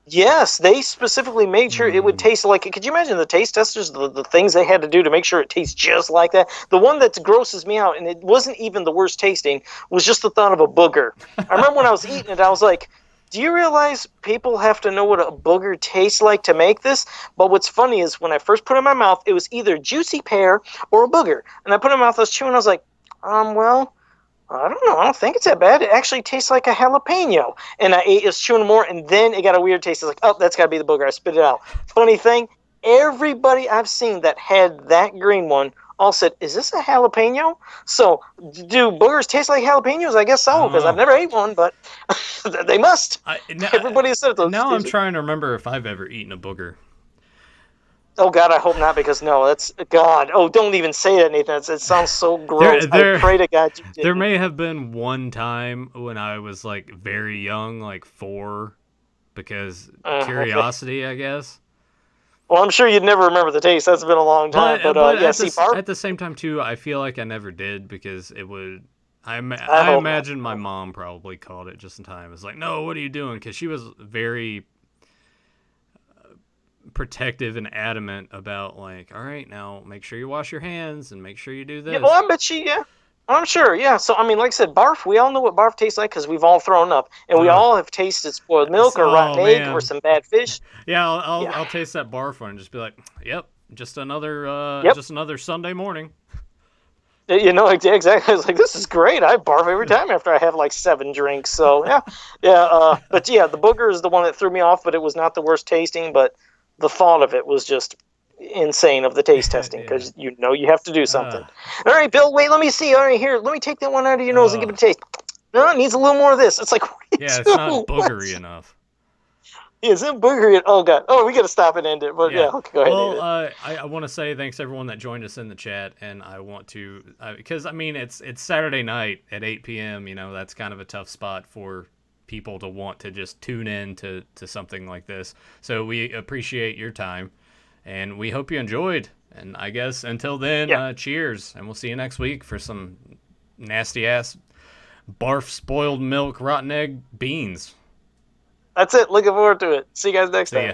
Yes, they specifically made sure it would taste like it. Could you imagine the taste testers, the things they had to do to make sure it tastes just like that? The one that grosses me out, and it wasn't even the worst tasting, was just the thought of a booger. I remember when I was eating it, I was like, do you realize people have to know what a booger tastes like to make this? But what's funny is when I first put it in my mouth, it was either juicy pear or a booger. And I put it in my mouth, I was chewing, I was like, well, I don't know. I don't think it's that bad. It actually tastes like a jalapeno. And I was chewing more, and then it got a weird taste. It's like, oh, that's got to be the booger. I spit it out. Funny thing, everybody I've seen that had that green one all said, is this a jalapeno? So, do boogers taste like jalapenos? I guess so, because I've never ate one, but they must. Everybody said it. Now I'm trying to remember if I've ever eaten a booger. Oh, God, I hope not, because no, that's, God. Oh, don't even say that, Nathan. It sounds so gross. I pray to God you didn't. There may have been one time when I was, like, very young, like 4, because curiosity, I guess. Well, I'm sure you'd never remember the taste. That's been a long time. But at the same time, too, I feel like I never did, because it would... I imagine my mom probably called it just in time. It's like, no, what are you doing? Because she was very... protective and adamant about, like, all right, now make sure you wash your hands and make sure you do this. Yeah, well, I bet I'm sure, yeah. So, I mean, like I said, barf, we all know what barf tastes like because we've all thrown up. And we all have tasted spoiled milk or rotten egg or some bad fish. Yeah, I'll taste that barf one and just be like, yep, just another Sunday morning. You know, exactly. I was like, this is great. I barf every time after I have like 7 drinks. So, yeah. But, yeah, the booger is the one that threw me off, but it was not the worst tasting, but the thought of it was just insane of the taste testing because you have to do something. All right, Bill, wait, let me see. All right, here, let me take that one out of your nose and give it a taste. No, it needs a little more of this. It's like, what are you doing? It's not boogery enough. Is it boogery? Oh, God. Oh, we got to stop and end it. But, okay, go ahead. Well, I want to say thanks to everyone that joined us in the chat, and I want to, because, I mean, it's Saturday night at 8 p.m., that's kind of a tough spot for people to want to just tune in to something like this. So we appreciate your time, and we hope you enjoyed. And I guess until then, cheers, and we'll see you next week for some nasty ass barf, spoiled milk, rotten egg beans. That's it. Looking forward to it. See you guys next time.